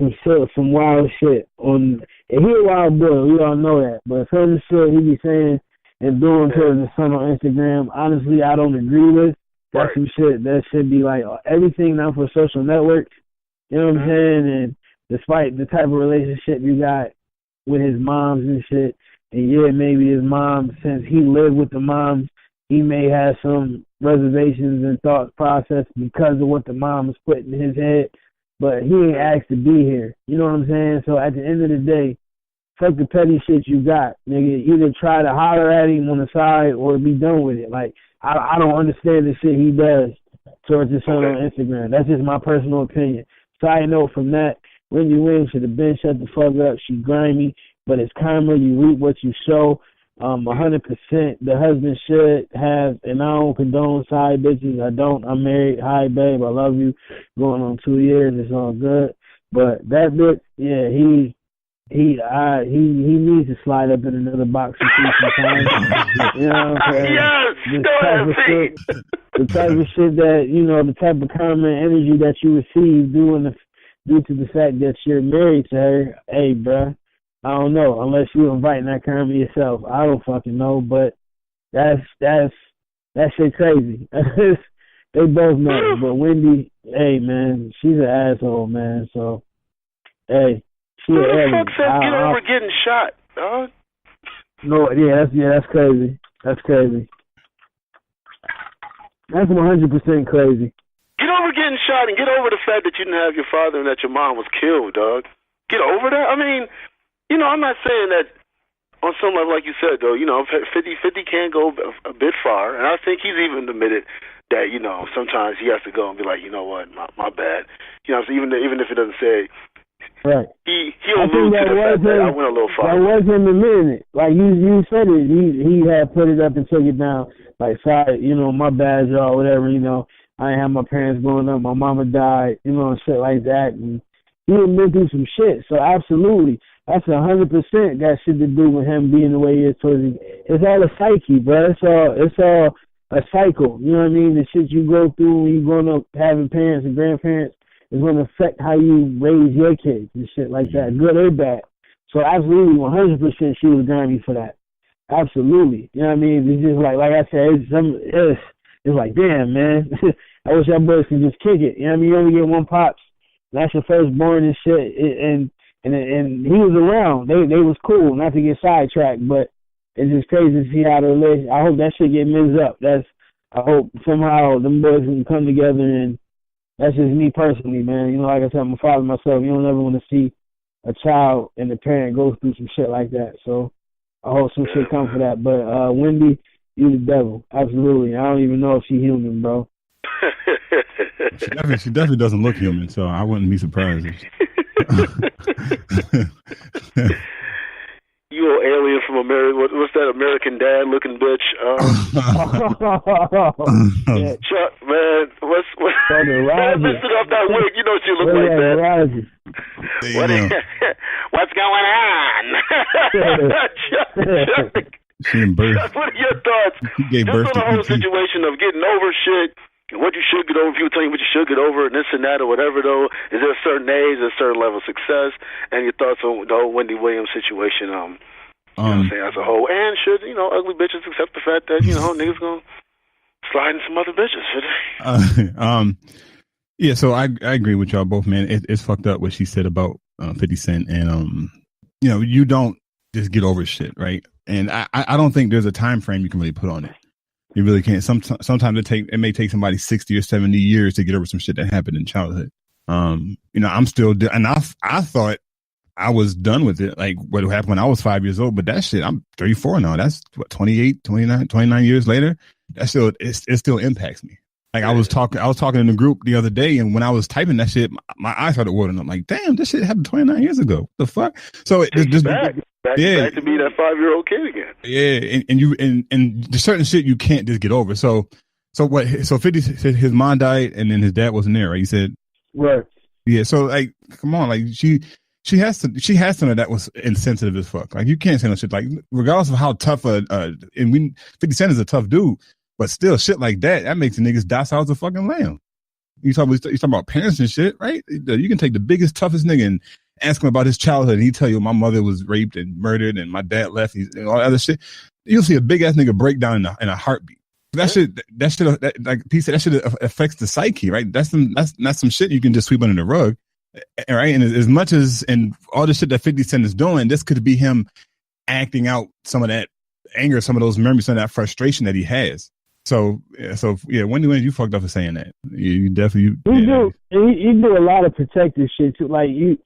some wild shit on. And he a wild boy, we all know that. But some of the shit he be saying and doing to his son on Instagram, honestly, I don't agree with. That's some shit that should be like everything now for social networks. You know what I'm saying? And despite the type of relationship you got with his moms and shit, and yeah, maybe his mom, since he lived with the moms, he may have some reservations and thought process because of what the mom is putting in his head. But he ain't asked to be here. You know what I'm saying? So at the end of the day, fuck the petty shit you got, nigga. Either try to holler at him on the side or be done with it. Like, I don't understand the shit he does towards his son on Instagram. That's just my personal opinion. Side note from that, Wendy Williams should have been shut the fuck up. She grimy, but it's karma. You reap what you sow. 100%. The husband should have, and I don't condone side bitches. I don't. I'm married. Hi, babe. I love you. Going on 2 years. It's all good. But that bitch, yeah, he needs to slide up in another box and see sometimes. You know what I'm saying? Yes, the type of shit that, you know, the type of karma and energy that you receive due to the fact that you're married to her. Hey, bruh. I don't know, unless you inviting that karma yourself. I don't fucking know, but that shit crazy. They both know. But Wendy, hey man, she's an asshole, man. So, hey, she who the fuck said get over getting shot, dog? No, that's crazy. That's crazy. That's 100% crazy. Get over getting shot and get over the fact that you didn't have your father and that your mom was killed, dog. Get over that. I mean, you know, I'm not saying that on some level, like you said, though, you know, 50 can go a bit far. And I think he's even admitted that, you know, sometimes he has to go and be like, you know what, my bad. You know, so even if it doesn't say, right. He'll allude to the fact that I went a little far. That wasn't a minute. Like, you said it. He had put it up and took it down. Like, sorry, you know, my bad, y'all, whatever, you know. I didn't have my parents growing up. My mama died, you know, and shit like that. And he had been through some shit. So, absolutely. That's 100% got shit to do with him being the way he is towards you. It's all a psyche, bro. It's all a cycle. You know what I mean? The shit you go through when you growing up having parents and grandparents is going to affect how you raise your kids and shit like that, good or bad. So absolutely, 100% she was grimy for that. Absolutely. You know what I mean? It's just like I said, it's like, damn, man. I wish y'all boys could just kick it. You know what I mean? You only get one pops. That's your firstborn and shit. And he was around. They was cool, not to get sidetracked, but it's just crazy to see how the relationship. I hope that shit get mixed up. I hope somehow them boys can come together, and that's just me personally, man. You know, like I said, I'm a father myself. You don't ever want to see a child and the parent go through some shit like that. So I hope some shit come for that. But Wendy, you the devil. Absolutely. I don't even know if she's human, bro. She definitely doesn't look human, so I wouldn't be surprised. you old alien from America. What's that American Dad looking bitch? Yeah. Chuck, man, what's messing up that wig? You know she look like that. What's going on? Chuck, what are your thoughts? Just on the whole situation of getting over shit, what you should get over, people tell you what you should get over, and this and that or whatever, though. Is there a certain age, a certain level of success, and your thoughts on the whole Wendy Williams situation, you know what I'm saying, as a whole, and should, ugly bitches accept the fact that, niggas gonna slide in some other bitches, should they? Yeah, so I agree with y'all both, man. It's fucked up what she said about 50 Cent, and, you don't just get over shit, right? And I don't think there's a time frame you can really put on it. You really can't. Sometimes it may take somebody 60 or 70 years to get over some shit that happened in childhood. I'm still, and I thought I was done with it. Like what happened when I was 5 years old, but that shit, I'm 34 now. That's what, 28, 29 years later. That still, it still impacts me. Like I was talking in the group the other day, and when I was typing that shit, my eyes started watering. I'm like, damn, this shit happened 29 years ago. What the fuck? So it just back to be that 5-year-old kid again. Yeah, and there's certain shit you can't just get over. So 50 said his mom died, and then his dad wasn't there, right? He said, right. Yeah. So like, come on, like she has to know that was insensitive as fuck. Like you can't say no shit. Like regardless of how tough 50 Cent is a tough dude, but still shit like that makes the niggas docile as a fucking lamb. You talking about parents and shit, right? You can take the biggest, toughest nigga and ask him about his childhood, and he tell you my mother was raped and murdered, and my dad left, and all that other shit. You'll see a big ass nigga break down in a heartbeat. That shit, like Pete said, that shit affects the psyche, right? That's some shit you can just sweep under the rug, right? And as much as and all the shit that 50 Cent is doing, this could be him acting out some of that anger, some of those memories, some of that frustration that he has. So Wendy, you fucked up for saying that. You definitely do a lot of protective shit too. Like you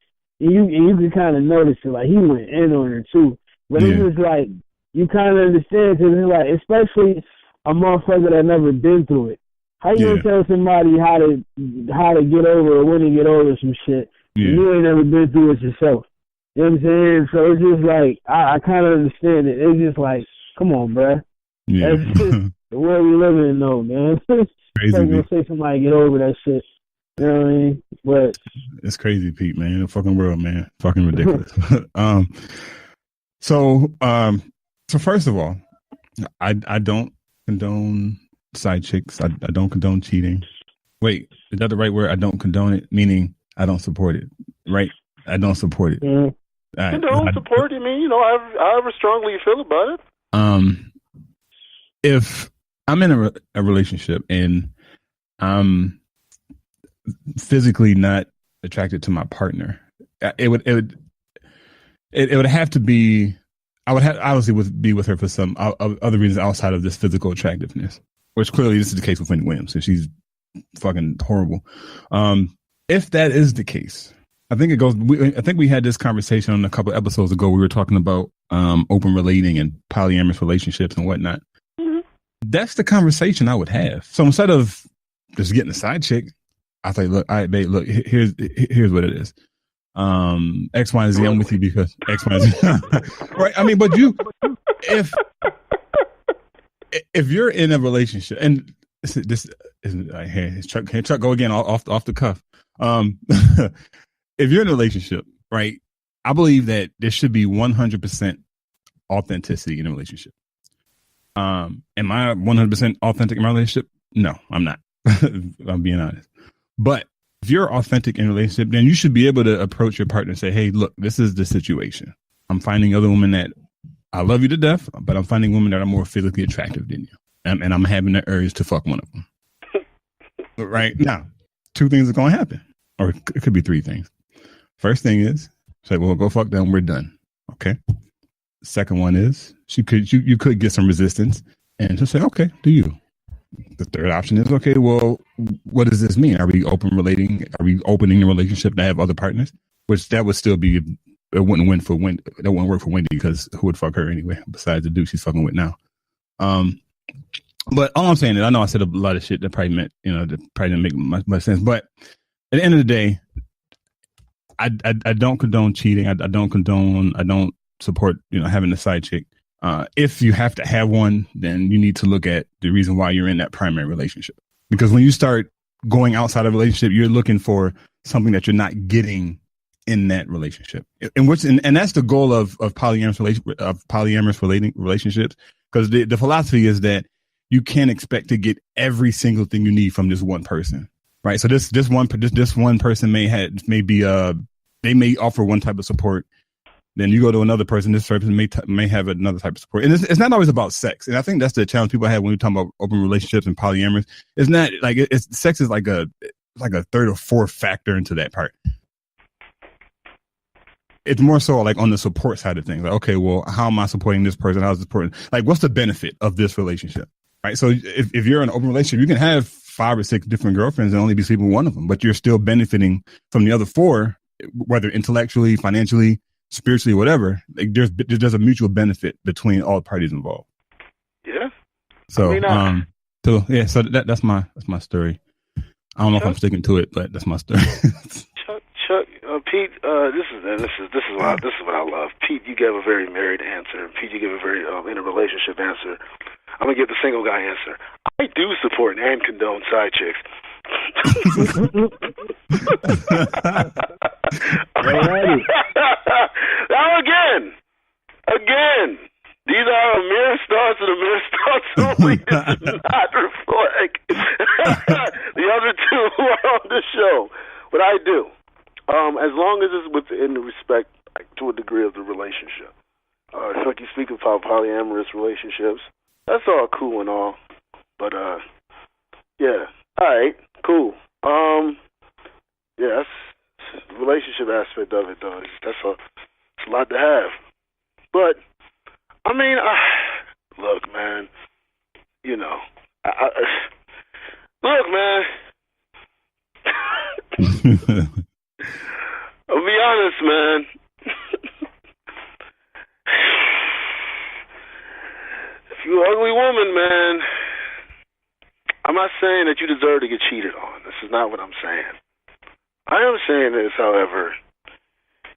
can kind of notice it. Like he went in on her too, but it's just like you kind of understand because it's like, especially a motherfucker that never been through it. How you gonna tell somebody how to get over or when to get over some shit? Yeah. You ain't never been through it yourself. You know what I'm saying? So it's just like I kind of understand it. It's just like, come on, bruh. Yeah. That's just the world we live in, though, man. Crazy. I'm gonna say somebody get over that shit. You know what I mean? But it's crazy, Pete, man. The fucking world, man. Fucking ridiculous. So first of all, I don't condone side chicks. I don't condone cheating. Wait, is that the right word? I don't condone it, meaning I don't support it, right? I don't support it. Mm-hmm. I don't support it. I mean, however strongly you feel about it. If I'm in a relationship and I'm physically not attracted to my partner, it would have to be. I would have obviously be with her for some other reasons outside of this physical attractiveness, which clearly this is the case with Wendy Williams, and she's fucking horrible. If that is the case, I think it goes. I think we had this conversation on a couple of episodes ago. We were talking about open relating and polyamorous relationships and whatnot. Mm-hmm. That's the conversation I would have. So instead of just getting a side chick, I say, look, all right, babe, look, here's what it is. X, Y, and Z. I'm with you because X, Y, and Z. Right? I mean, but if you're in a relationship, and this is Chuck go again off the cuff. If you're in a relationship, right? I believe that there should be 100% authenticity in a relationship. Am I 100% authentic in my relationship? No, I'm not. I'm being honest. But if you're authentic in a relationship, then you should be able to approach your partner and say, hey, look, this is the situation. I'm finding other women that I love you to death, but I'm finding women that are more physically attractive than you. And I'm having the urge to fuck one of them. Right now, two things are going to happen. Or it could be three things. First thing is, say, well, go fuck them. We're done. Okay. Second one is you could get some resistance and just say, okay, do you? The third option is, okay, well, what does this mean? Are we open relating? Are we opening the relationship to have other partners? Which that would still be, it wouldn't win for Wendy. That wouldn't work for Wendy because who would fuck her anyway, besides the dude she's fucking with now. But all I'm saying is, I know I said a lot of shit that probably meant, that probably didn't make much sense. But at the end of the day, I don't condone cheating. I don't support, having a side chick. If you have to have one, then you need to look at the reason why you're in that primary relationship. Because when you start going outside of a relationship, you're looking for something that you're not getting in that relationship. And that's the goal of polyamorous relationships. Because the philosophy is that you can't expect to get every single thing you need from this one person, right? So this one person they may offer one type of support. Then you go to another person. This person may have another type of support, and it's not always about sex. And I think that's the challenge people have when we talk about open relationships and polyamorous. It's not like sex is like a third or fourth factor into that part. It's more so like on the support side of things. Like, okay, well, how am I supporting this person? How's this supporting? Like, what's the benefit of this relationship? Right. So if you're in an open relationship, you can have 5 or 6 different girlfriends and only be sleeping with one of them, but you're still benefiting from the other 4, whether intellectually, financially, spiritually, whatever. Like there's a mutual benefit between all parties involved. Yeah. So, so that's my story. I don't know if I'm sticking to it, but that's my story. Chuck, Pete, this is what I love. Pete, you gave a very married answer. Pete, you gave a very in a relationship answer. I'm gonna give the single guy answer. I do support and condone side chicks. Now again, these are mere thoughts and mere thoughts only. It does not reflect the other 2 who are on the show. But I do. As long as it's within the respect, to a degree, of the relationship. Like you speak about polyamorous relationships, that's all cool and all. But, yeah. All right, cool. Yeah, that's the relationship aspect of it, though. It's a lot to have. But, I mean, look, man, look, man. I'll be honest, man. If you're an ugly woman, man, I'm not saying that you deserve to get cheated on. This is not what I'm saying. I am saying this, however,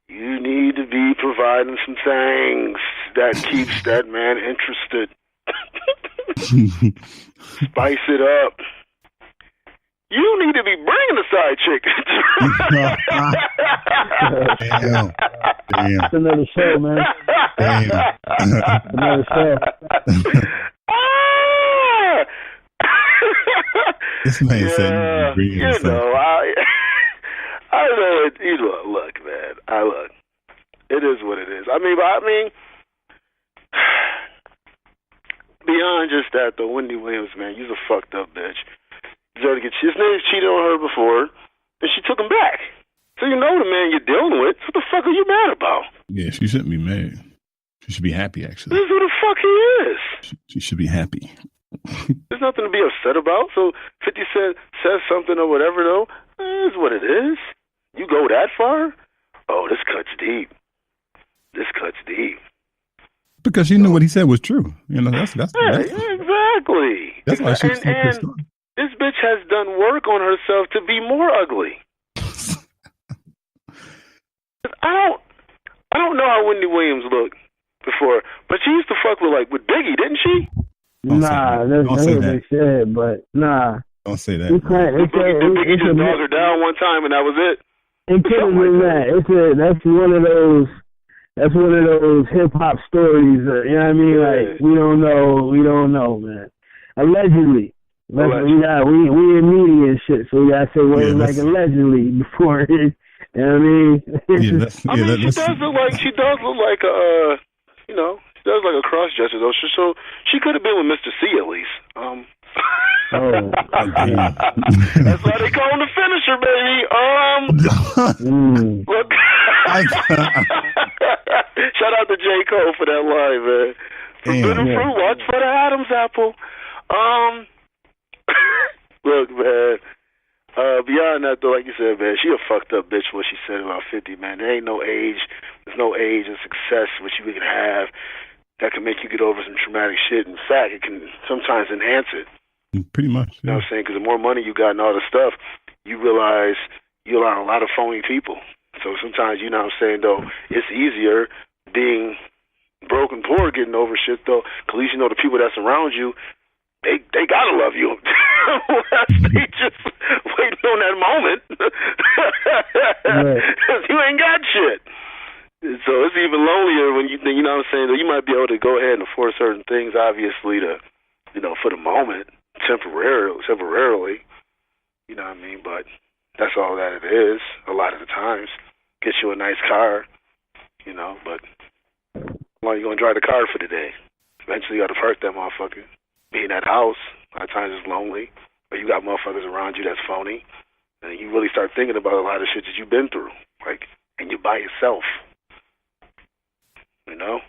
you need to be providing some things that keeps that man interested. Spice it up. You need to be bringing a side chick. Damn. It's another show, man. Another show. This man said, I know it. Look, man. Look. It is what it is. Beyond just that, though, Wendy Williams, man, you's a fucked up bitch. His nigga cheated on her before, and she took him back. So you know the man you're dealing with. What the fuck are you mad about? Yeah, she shouldn't be mad. She should be happy, actually. This is who the fuck he is. She should be happy. There's nothing to be upset about. So 50 Cent says something or whatever, though. It is what it is. You go that far? Oh, this cuts deep. Because she knew what he said was true. That's exactly. That's why she's so pissed off. This bitch has done work on herself to be more ugly. I don't know how Wendy Williams looked before, but she used to fuck with Biggie, didn't she? Nah, that's what they said, but nah. Don't say that. Biggie just knocked her down one time, and that was it. It could have been that. That's one of those hip hop stories. You know what I mean? Like we don't know, man. Allegedly. We in media and shit, so we gotta say allegedly before it. You know what I mean? She does look like she does look like a cross dresser though. So she could have been with Mr. C at least. That's why they call him the finisher, baby. Look. Shout out to J. Cole for that line, man. Forbidden fruit, watch for the Adam's apple. Look, man. Beyond that, though, like you said, man, she a fucked up bitch. What she said about 50, man. There ain't no age. There's no age and success which you can have that can make you get over some traumatic shit. In fact, it can sometimes enhance it. Pretty much. You know what I'm saying? Because the more money you got and all the stuff, you realize you're around a lot of phony people. So sometimes, you know what I'm saying, though, it's easier being broke and poor getting over shit though. 'Cause at least you know the people that surround you, they gotta love you. They just waiting on that moment. Right. You ain't got shit. So it's even lonelier when you think, you know what I'm saying, that you might be able to go ahead and afford certain things, obviously, to, you know, for the moment, temporarily, you know what I mean? But that's all that it is a lot of the times. Get you a nice car, you know, but how long are you going to drive the car for the day? Eventually you got to park that motherfucker. Be in that house, a lot of times it's lonely, or you got motherfuckers around you that's phony, and you really start thinking about a lot of shit that you've been through, like, and you're by yourself. You know?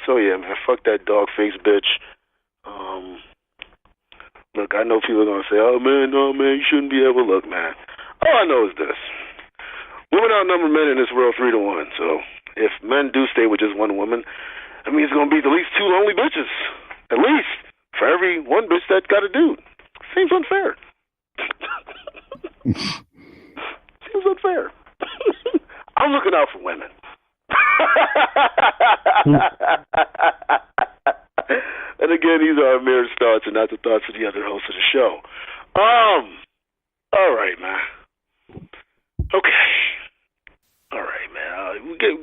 So yeah, man, fuck that dog face bitch. Look, I know people are gonna say, oh man, no man, you shouldn't be able to look, man. All I know is this. Women outnumber men in this world 3-1. So if men do stay with just one woman, that means it's gonna be at least 2 lonely bitches. At least for every one bitch that got a dude. Seems unfair. Seems unfair. I'm looking out for women. And again, these are our mere thoughts and not the thoughts of the other hosts of the show. All right, man. Okay. All right, man.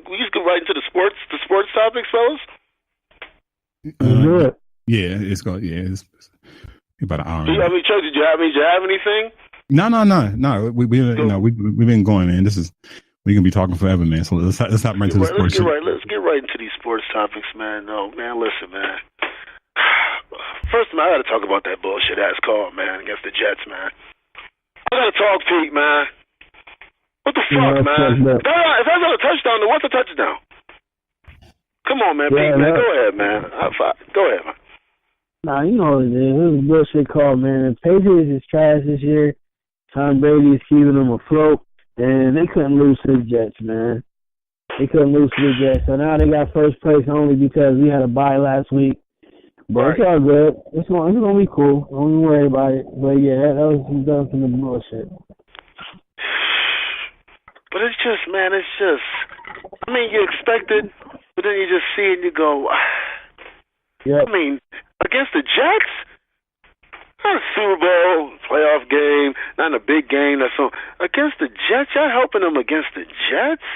We just go right into the sports topics, fellas. Yeah, it's going. Yeah, it's about an hour. I mean, Chuck, did you have anything? No. We've been going, man. We can be talking forever, man. So let's hop right into the sports. Let's get right into these sports topics, man. No, man, listen, man. First, man, I got to talk about that bullshit ass call, man, against the Jets, man. I got to talk, Pete, man. What the fuck, man? If that's not a touchdown, then what's a touchdown? Come on, man, Pete, man. Go ahead, man. Go ahead, man. Nah, you know what it is. It was a bullshit call, man. The Patriots is trash this year. Tom Brady is keeping them afloat. And they couldn't lose to the Jets, man. They couldn't lose to the Jets. So now they got first place only because we had a bye last week. But It's all good. It's gonna be cool. Don't worry about it. But yeah, that was some bullshit. But it's just, man, I mean, you expect it, but then you just see it and you go, yep. I mean, against the Jets? Not a Super Bowl playoff game, not in a big game. That's so against the Jets. Y'all helping them against the Jets?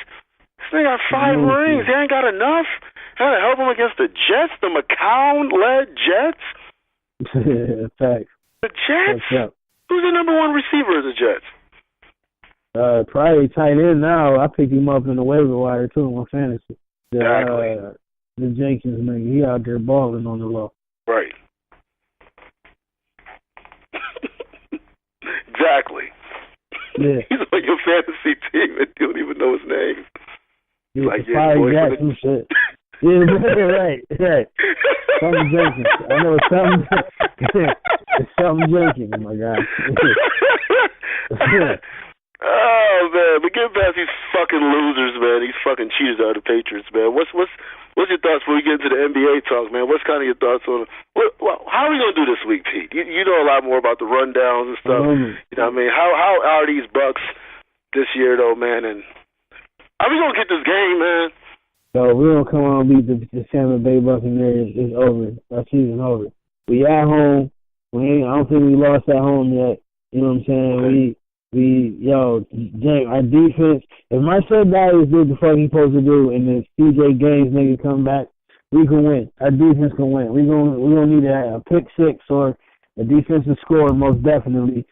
This nigga got 5 rings. He ain't got enough. How to help him against the Jets? The McCown-led Jets? Facts. The Jets? Who's the number 1 receiver of the Jets? Probably tight end now. I picked him up in the waiver wire too in my fantasy. The Jenkins nigga, he out there balling on the low. Right. Exactly. Yeah. He's on your fantasy team and you don't even know his name. Yeah, like, yeah, boy, Jackson shit. Yeah, right. Something Jenkins. I know it's something. It's something Jenkins, my God. Oh man, but get past these fucking losers, man. These fucking cheaters out of the Patriots, man. What's your thoughts before we get into the NBA talk, man? What's kind of your thoughts on how are we gonna do this week, Pete? You know a lot more about the rundowns and stuff. You know what I mean? How are these Bucks this year though, man? And how we gonna get this game, man? So we don't come on and beat the Tampa Bay Buccaneers. It's over. Our season's over. We at home. I don't think we lost at home yet. You know what I'm saying? Okay. Our defense, if Marcel Darius did the fuck he's supposed to do and the CJ Gaines nigga come back, we can win. Our defense can win. We're gonna need a pick 6 or a defensive score most definitely.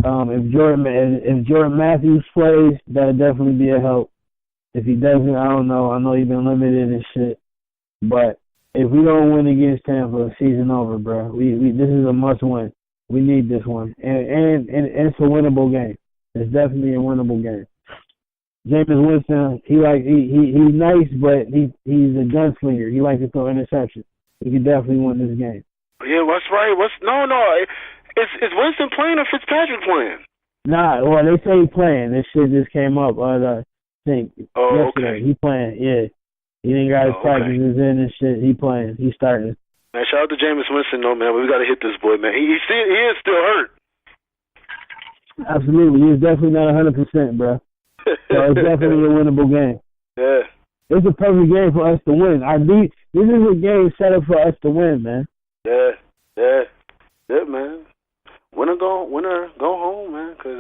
If Jordan Matthews plays, that'll definitely be a help. If he doesn't, I don't know. I know he's been limited and shit. But if we don't win against Tampa, season over, bro. This is a must win. We need this one. And it's a winnable game. It's definitely a winnable game. Jameis Winston, he's nice, but he's a gunslinger. He likes to throw interceptions. He can definitely win this game. Yeah, that's right. Is Winston playing or Fitzpatrick playing? Nah, well, they say he's playing. This shit just came up, I think, yesterday. Okay. He playing, yeah. He didn't got his practices in and shit. He playing. He starting. Man, shout out to Jameis Winston, though, man. We got to hit this boy, man. He is still hurt. Absolutely. He's definitely not 100%, bro. So it's definitely a winnable game. Yeah. It's a perfect game for us to win. This is a game set up for us to win, man. Yeah, man. Winner go home, man. Because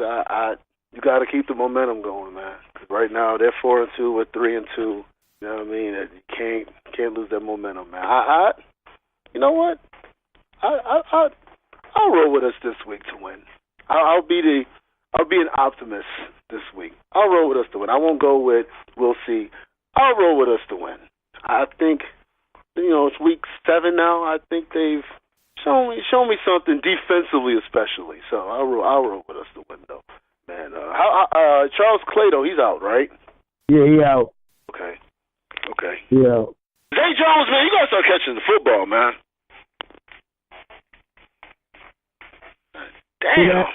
you got to keep the momentum going, man. Cause right now they're 4-2, we're 3-2. You know what I mean? You can't lose that momentum, man. You know what? I'll roll with us this week to win. I'll be an optimist this week. I'll roll with us to win. I won't go with we'll see. I'll roll with us to win. I think, it's week 7 now. I think they've shown me something defensively, especially. So I'll roll with us to win, though. Man, Charles Clay, though, he's out, right? Yeah, he out. Okay. He out. Zay Jones, man, you gotta start catching the football, man. Damn.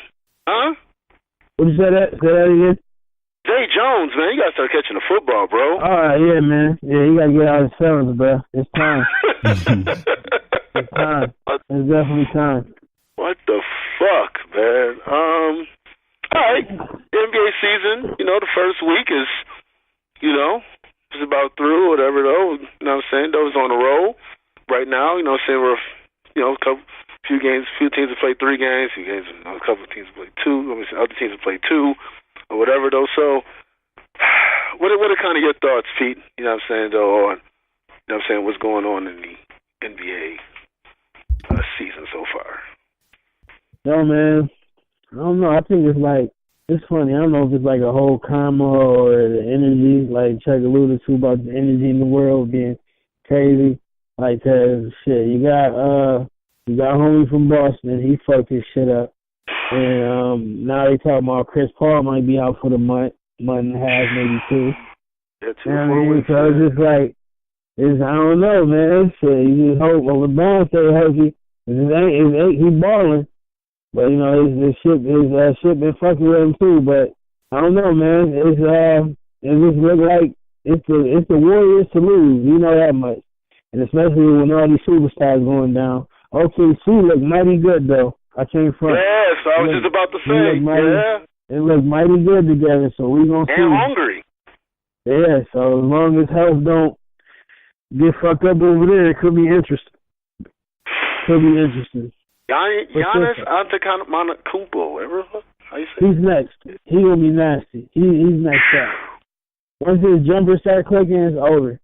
Huh? What you say that? Say that again? Zay Jones, man, you gotta start catching the football, bro. All right, yeah, man. Yeah, you gotta get out of his feelings, bro. It's time. It's time. It's definitely time. What the fuck, man? All right. NBA season, the first week is, it's about through, whatever, though. You know what I'm saying? Those on a roll right now. You know what I'm saying? We're, few teams have played 3 games, a couple of teams have played 2. Other teams have played 2 or whatever, though. So, what are kind of your thoughts, Pete? You know what I'm saying, though, on, what's going on in the NBA season so far? No, man. I don't know. I think it's funny. I don't know if it's like a whole karma or the energy, like Chuck alluded to about the energy in the world being crazy. Like, 'cause shit, you got homie from Boston. He fucked his shit up. And now they talking about Chris Paul might be out for the month and a half, maybe 2. Yeah, 2 or 4 weeks. So it's just like, I don't know, man. Shit, you just hope LeBron stay healthy. He balling. But, his shit been fucking with him too. But I don't know, man. It just look like it's the Warriors to lose. You know that much. And especially when all these superstars going down. OKC look mighty good though. I can't front. Yes, I was just about to say. It look mighty good together. So we gonna see. And hungry. Yeah. So as long as health don't get fucked up over there, it could be interesting. Giannis Antetokounmpo, whatever. How you say? He's next. He gonna be nasty. He's next up. Once his jumper start clicking, it's over.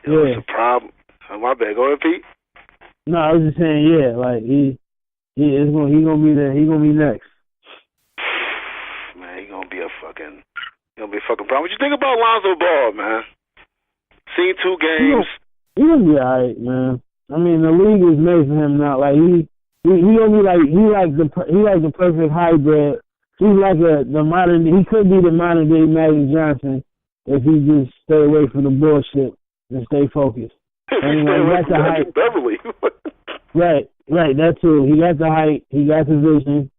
It was a problem. Oh, my bad. Go ahead, Pete. No, I was just saying, yeah, like he gonna be next. Man, he gonna be a fucking problem. What you think about Lonzo Ball, man? Seen 2 games. He gonna be alright, man. I mean, the league is made for him now. Like he gonna be like the perfect hybrid. He's like he could be the modern day Magic Johnson if he just stay away from the bullshit and stay focused. And he got the height. Beverly. Right, that too. He got the height. He got the vision.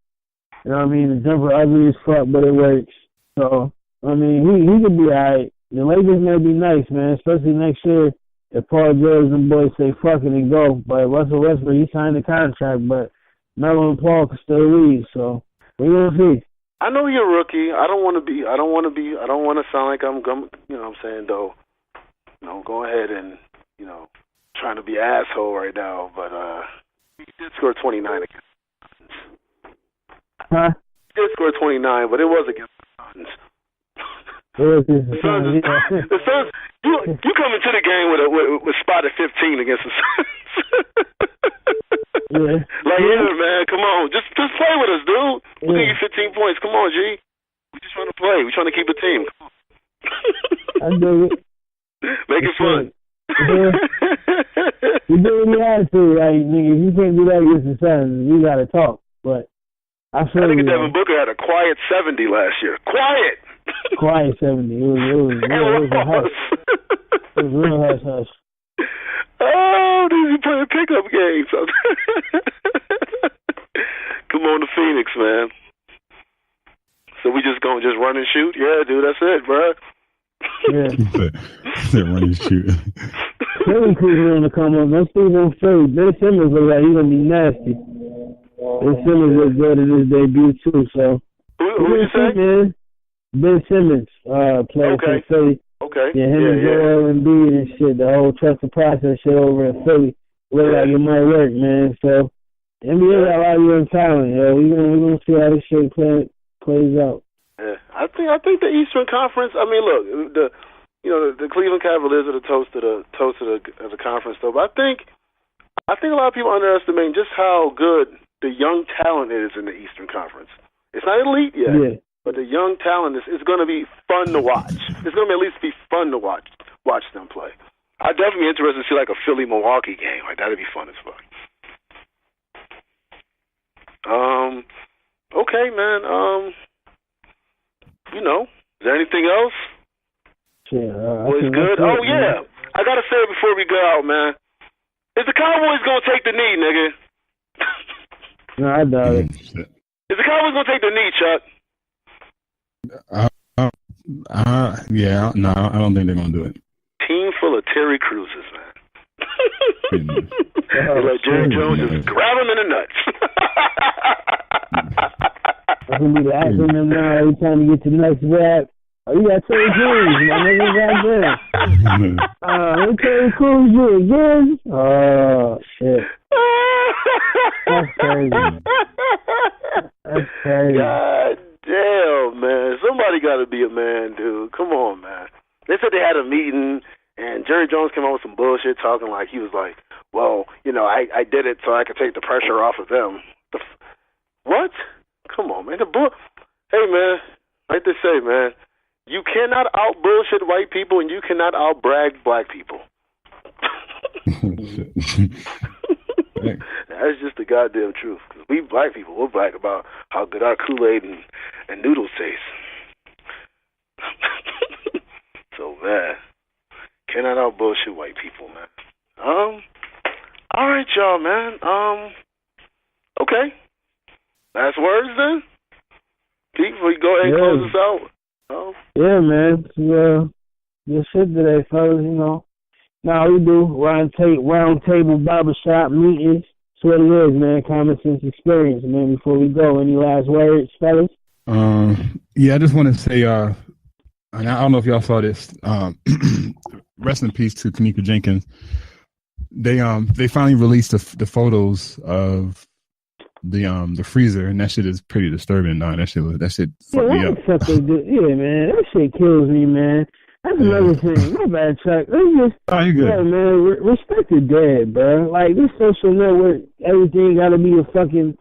You know what I mean? The jumper ugly as fuck, but it works. So, I mean, he could be alright. The Lakers may be nice, man, especially next year if Paul George and boys say fuck it and go. But Russell Westbrook, he signed a contract, but Melo and Paul can still leave. So, we're going to see. I know you're a rookie. I don't want to sound like I'm, you know what I'm saying, though. Go ahead and, trying to be an asshole right now, but he did score 29 against the Suns. Huh? He did score 29, but it was against the Suns. The Suns, you come into the game with spotted 15 against the Suns. Yeah. Man, come on. Just play with us, dude. We'll give you 15 points. Come on, G. We're just trying to play. We're trying to keep a team. Come on. I do it. Make it fun. Yeah. You do what you have to. Like, nigga, if you can't do that against the Suns, we got to talk. But I feel think Devin Booker had a quiet 70 last year. Quiet 70. It was a hush. It was real hush. Oh, these are playing pickup games. Come on to Phoenix, man. So we just gonna run and shoot? Yeah, dude, that's it, bro. Yeah. Run and shoot. Philly crews on the come up. Those things on Philly. Ben Simmons look like he's gonna be nasty. Ben Simmons look good in his debut too. So who Who you say? Man. Ben Simmons, player for Philly. Okay. Yeah, him and Joel and Embiid and shit, the whole trust the process shit over in Philly. Look like it might work, man. So, NBA got a lot of young talent, yo. We're gonna see how this shit plays out. Yeah, I think the Eastern Conference. I mean, look, the Cleveland Cavaliers are the toast of the conference, though. But I think a lot of people underestimate just how good the young talent is in the Eastern Conference. It's not elite yet, but the young talent is going to be fun to watch. It's going to at least be fun to watch them play. I'd definitely be interested to see like a Philly-Milwaukee game. Like that'd be fun as fuck. Okay, man. Is there anything else? Yeah, it's good. Oh yeah, I gotta say it before we go out, man. Is the Cowboys gonna take the knee, nigga? No, I doubt it. Is the Cowboys gonna take the knee, Chuck? Yeah, no, I don't think they're gonna do it. Team full of Terry Cruzes, man. Like Jerry Jones just grab him in the nuts. That's gonna be the acronym now every time you get to the next rap. Oh, you got Terry Crews, my nigga, goddamn. Who Terry Crews you again? Oh, shit. That's crazy. That's crazy. God damn, man. Somebody got to be a man, dude. Come on, man. They said they had a meeting, and Jerry Jones came out with some bullshit talking like he was like, well, I did it so I could take the pressure off of them. What? Come on, man. Hey, man, like they say, man, you cannot out-bullshit white people, and you cannot out-brag black people. That's just the goddamn truth. Because we black people, we'll brag about how good our Kool-Aid and noodles taste. So, man, cannot out-bullshit white people, man. All right, y'all, man. Okay. Last words, then? Pete, before you go ahead and close us out. Oh. Yeah, man. Good shit today, fellas, Now we do round table barbershop meetings. That's what it is, man. Common sense experience, man. Before we go, any last words, fellas? Yeah, I just want to say, and I don't know if y'all saw this. Rest in peace to Kanika Jenkins. They finally released the photos of the freezer, and that shit is pretty disturbing. That shit fucked me up. Yeah, man, that shit kills me, man. That's another thing. My bad, Chuck. You good. Yeah, man, respect the dead, bro. Like, this social network, everything gotta be a fucking,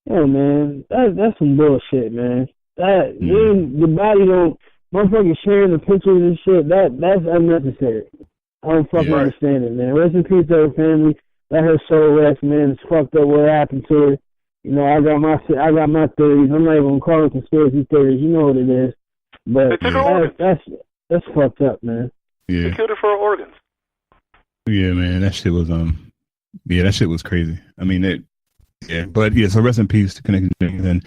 man, that's some bullshit, man. When the body don't, motherfucking sharing the pictures and shit, that's unnecessary. I don't fucking understand it, man. Rest in peace to her family. Let her soul rest, man. It's fucked up what happened to her. I got my theories. I'm not even calling conspiracy theories. You know what it is. But that's fucked up, man. Yeah. They killed her for her organs. Yeah, man. That shit was that shit was crazy. I mean, so rest in peace to Kanika Jenkins,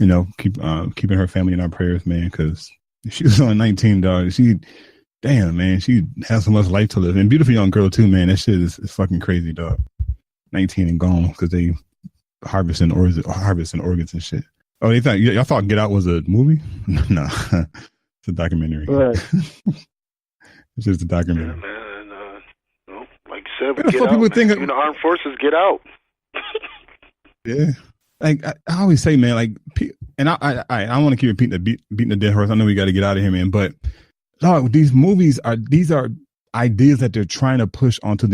and keeping her family in our prayers, man, because she was only 19, dog. Damn, man, she has so much life to live. And beautiful young girl, too, man. That shit is fucking crazy, dog. 19 and gone because they harvesting organs and shit. Oh, y'all thought Get Out was a movie? No, it's a documentary. Right. It's just a documentary. Yeah, man. Like you said, we get out, man. The armed forces get out. Yeah. Like, I always say, man, like, and I want to keep beating the dead horse. I know we got to get out of here, man, but dog, these movies are ideas that they're trying to push onto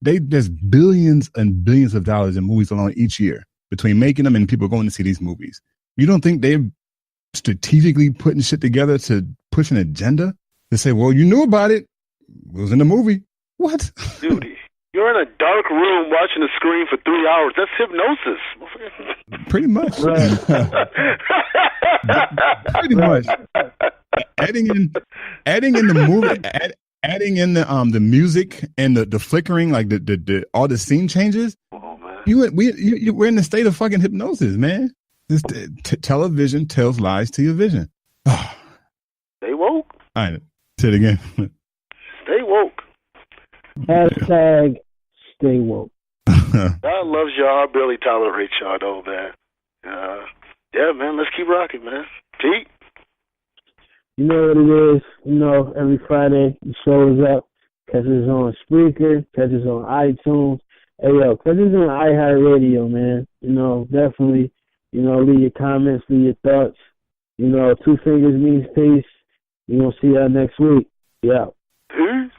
there's billions and billions of dollars in movies alone each year between making them and people going to see these movies. You don't think they're strategically putting shit together to push an agenda to say, well, you knew about it. It was in the movie. What? Dude, you're in a dark room watching the screen for 3 hours. That's hypnosis. Pretty much. Pretty much. Adding in the movie, adding in the music and the flickering, like the all the scene changes. Oh man, we're in the state of fucking hypnosis, man. This television tells lies to your vision. Stay woke. All right, say it again. Stay woke. Hashtag stay woke. God loves y'all. I barely tolerate y'all though, man. Yeah, man. Let's keep rocking, man. Pete? You know what it is. You know, every Friday the show is up. Catch us on Spreaker. Catch us on iTunes. Hey, yo, catch us on iHeartRadio, man. You know, definitely, you know, leave your comments, leave your thoughts. You know, 2 fingers means peace. We're going to see y'all next week. Yeah. Peace.